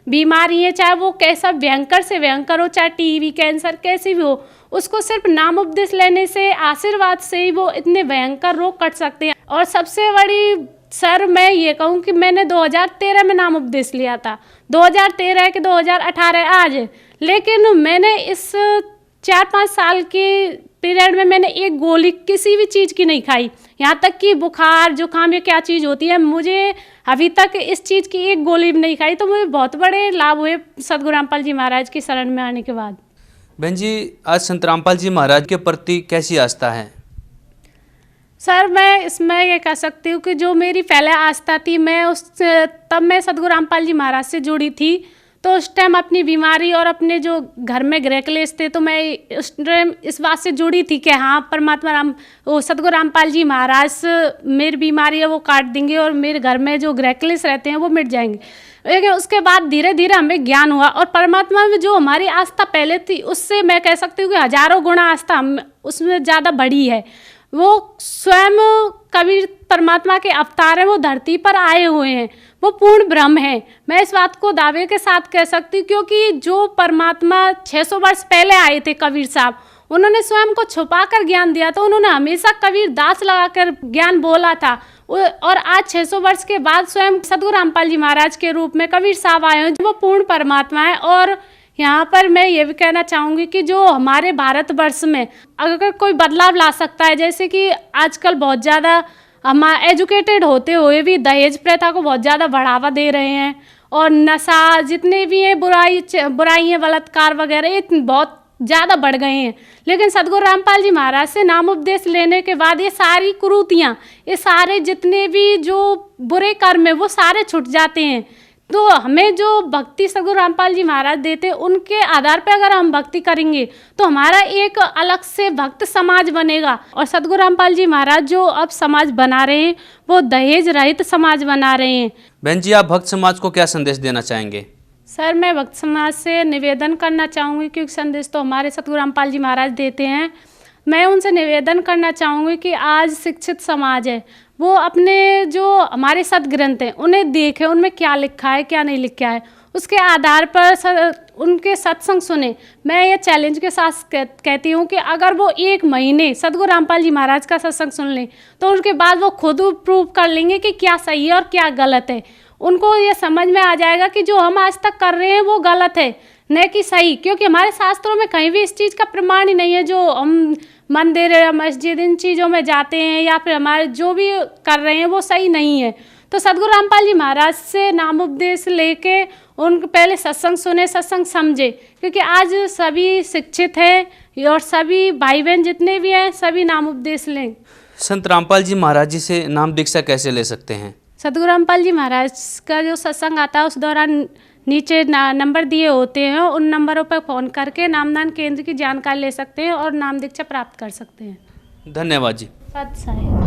बीमारी है, चाहे वो कैसा भयंकर से भयंकर हो, चाहे टीबी कैंसर कैसी भी हो, उसको सिर्फ नाम उपदेश लेने से, आशीर्वाद से ही वो इतने भयंकर रोग कट सकते हैं। और सबसे बड़ी सर मैं ये कहूँ कि मैंने 2013 में नाम उपदेश लिया था, 2013 के 2018 आज, लेकिन मैंने इस 4-5 साल के पीरियड में मैंने एक गोली किसी भी चीज़ की नहीं खाई। यहाँ तक कि बुखार जुकाम ये क्या चीज़ होती है, मुझे अभी तक इस चीज़ की एक गोली भी नहीं खाई। तो मुझे बहुत बड़े लाभ हुए सदगुरु रामपाल जी महाराज की शरण में आने के बाद। बहन जी, आज संत रामपाल जी महाराज के प्रति कैसी आस्था है? सर मैं इसमें ये कह सकती हूँ कि जो मेरी पहले आस्था थी, तब मैं सदगुरु रामपाल जी महाराज से जुड़ी थी। तो उस टाइम अपनी बीमारी और अपने जो घर में गृह क्लेश थे, तो मैं उस टाइम इस बात से जुड़ी थी कि हाँ परमात्मा सदगुरु रामपाल जी महाराज मेरी बीमारी है वो काट देंगे और मेरे घर में जो गृह क्लेश रहते हैं वो मिट जाएंगे। लेकिन उसके बाद धीरे धीरे हमें ज्ञान हुआ और परमात्मा में जो हमारी आस्था पहले थी उससे मैं कह सकती हूँ कि हजारों गुना आस्था उसमें ज़्यादा बढ़ी है। वो स्वयं कबीर परमात्मा के अवतार हैं, वो धरती पर आए हुए हैं, वो पूर्ण ब्रह्म है। मैं इस बात को दावे के साथ कह सकती हूँ, क्योंकि जो परमात्मा 600 वर्ष पहले आए थे कबीर साहब, उन्होंने स्वयं को छुपा कर ज्ञान दिया था। उन्होंने हमेशा कबीर दास लगाकर ज्ञान बोला था। और आज 600 वर्ष के बाद स्वयं सदगुरु रामपाल जी महाराज के रूप में कबीर साहब आए हैं, जो वो पूर्ण परमात्मा है। और यहाँ पर मैं ये भी कहना चाहूँगी कि जो हमारे भारतवर्ष में अगर कोई बदलाव ला सकता है, जैसे कि आजकल बहुत ज़्यादा हम एजुकेटेड होते हुए भी दहेज प्रथा को बहुत ज़्यादा बढ़ावा दे रहे हैं, और नशा जितने भी हैं बुराइयाँ बलात्कार वगैरह ये बहुत ज़्यादा बढ़ गए हैं। लेकिन सदगुरु रामपाल जी महाराज से नाम उपदेश लेने के बाद ये सारी कुरीतियाँ, ये सारे जितने भी जो बुरे कर्म है वो सारे छूट जाते हैं। तो हमें जो भक्ति सदगुरु रामपाल जी महाराज देते, उनके आधार पर अगर हम भक्ति करेंगे तो हमारा एक अलग से भक्त समाज बनेगा। और सदगुरु रामपाल जी महाराज जो अब समाज बना रहे हैं वो दहेज रहित समाज बना रहे हैं। बहन जी, आप भक्त समाज को क्या संदेश देना चाहेंगे? सर मैं भक्त समाज से निवेदन करना चाहूँगी, क्योंकि संदेश तो हमारे सदगुरु रामपाल जी महाराज देते हैं। मैं उनसे निवेदन करना चाहूँगी कि आज शिक्षित समाज है, वो अपने जो हमारे सदग्रंथ हैं उन्हें देखें, उनमें क्या लिखा है क्या नहीं लिखा है, उसके आधार पर उनके सत्संग सुने। मैं ये चैलेंज के साथ कहती हूँ कि अगर वो 1 महीने सदगुरु रामपाल जी महाराज का सत्संग सुन लें तो उनके बाद वो खुद प्रूव कर लेंगे कि क्या सही है और क्या गलत है। उनको ये समझ में आ जाएगा कि जो हम आज तक कर रहे हैं वो गलत है, न कि सही। क्योंकि हमारे शास्त्रों में कहीं भी इस चीज़ का प्रमाण ही नहीं है। जो हम मंदिर या मस्जिद इन चीज़ों में जाते हैं या फिर हमारे जो भी कर रहे हैं वो सही नहीं है। तो सदगुरु रामपाल जी महाराज से नाम उपदेश लेके उनके पहले सत्संग सुने, सत्संग समझे, क्योंकि आज सभी शिक्षित हैं और सभी भाई बहन जितने भी हैं सभी नाम उपदेश लें। संत रामपाल जी महाराज जी से नाम दीक्षा कैसे ले सकते हैं? सदगुरु रामपाल जी महाराज का जो सत्संग आता है उस दौरान नीचे नंबर दिए होते हैं, उन नंबरों पर फ़ोन करके नामदान केंद्र की जानकारी ले सकते हैं और नाम दीक्षा प्राप्त कर सकते हैं। धन्यवाद जी। सत साहिब।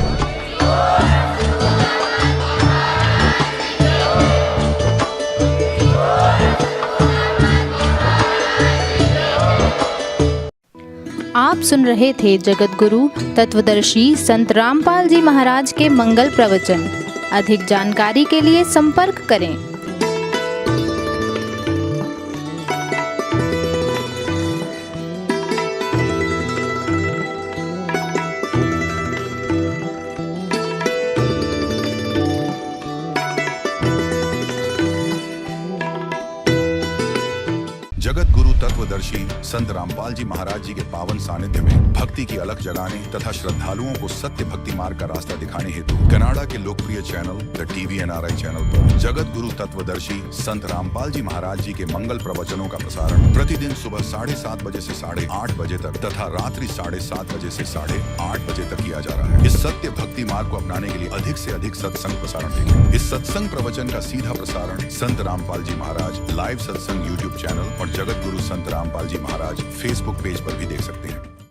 आप सुन रहे थे जगत गुरु तत्वदर्शी संत रामपाल जी महाराज के मंगल प्रवचन। अधिक जानकारी के लिए संपर्क करें। जगत गुरु तत्वदर्शी संत रामपाल जी महाराज जी के पावन सानिध्य में भक्ति की अलख जगाने तथा श्रद्धालुओं को सत्य भक्ति मार्ग का रास्ता दिखाने हेतु कनाडा के लोकप्रिय channel the TV NRI channel पर जगत गुरु तत्वदर्शी संत रामपाल जी महाराज जी के मंगल प्रवचनों का प्रसारण प्रतिदिन सुबह 7:30 बजे से 8:30 बजे तक तथा रात्रि 7:30 बजे से 8:30 बजे तक किया जा रहा है। इस सत्य भक्ति मार्ग को अपनाने के लिए अधिक से अधिक सत्संग प्रसारण देखें। इस सत्संग प्रवचन का सीधा प्रसारण संत रामपाल जी महाराज लाइव सत्संग YouTube चैनल और जगत गुरु संत रामपाल जी महाराज Facebook पेज पर भी देख सकते हैं।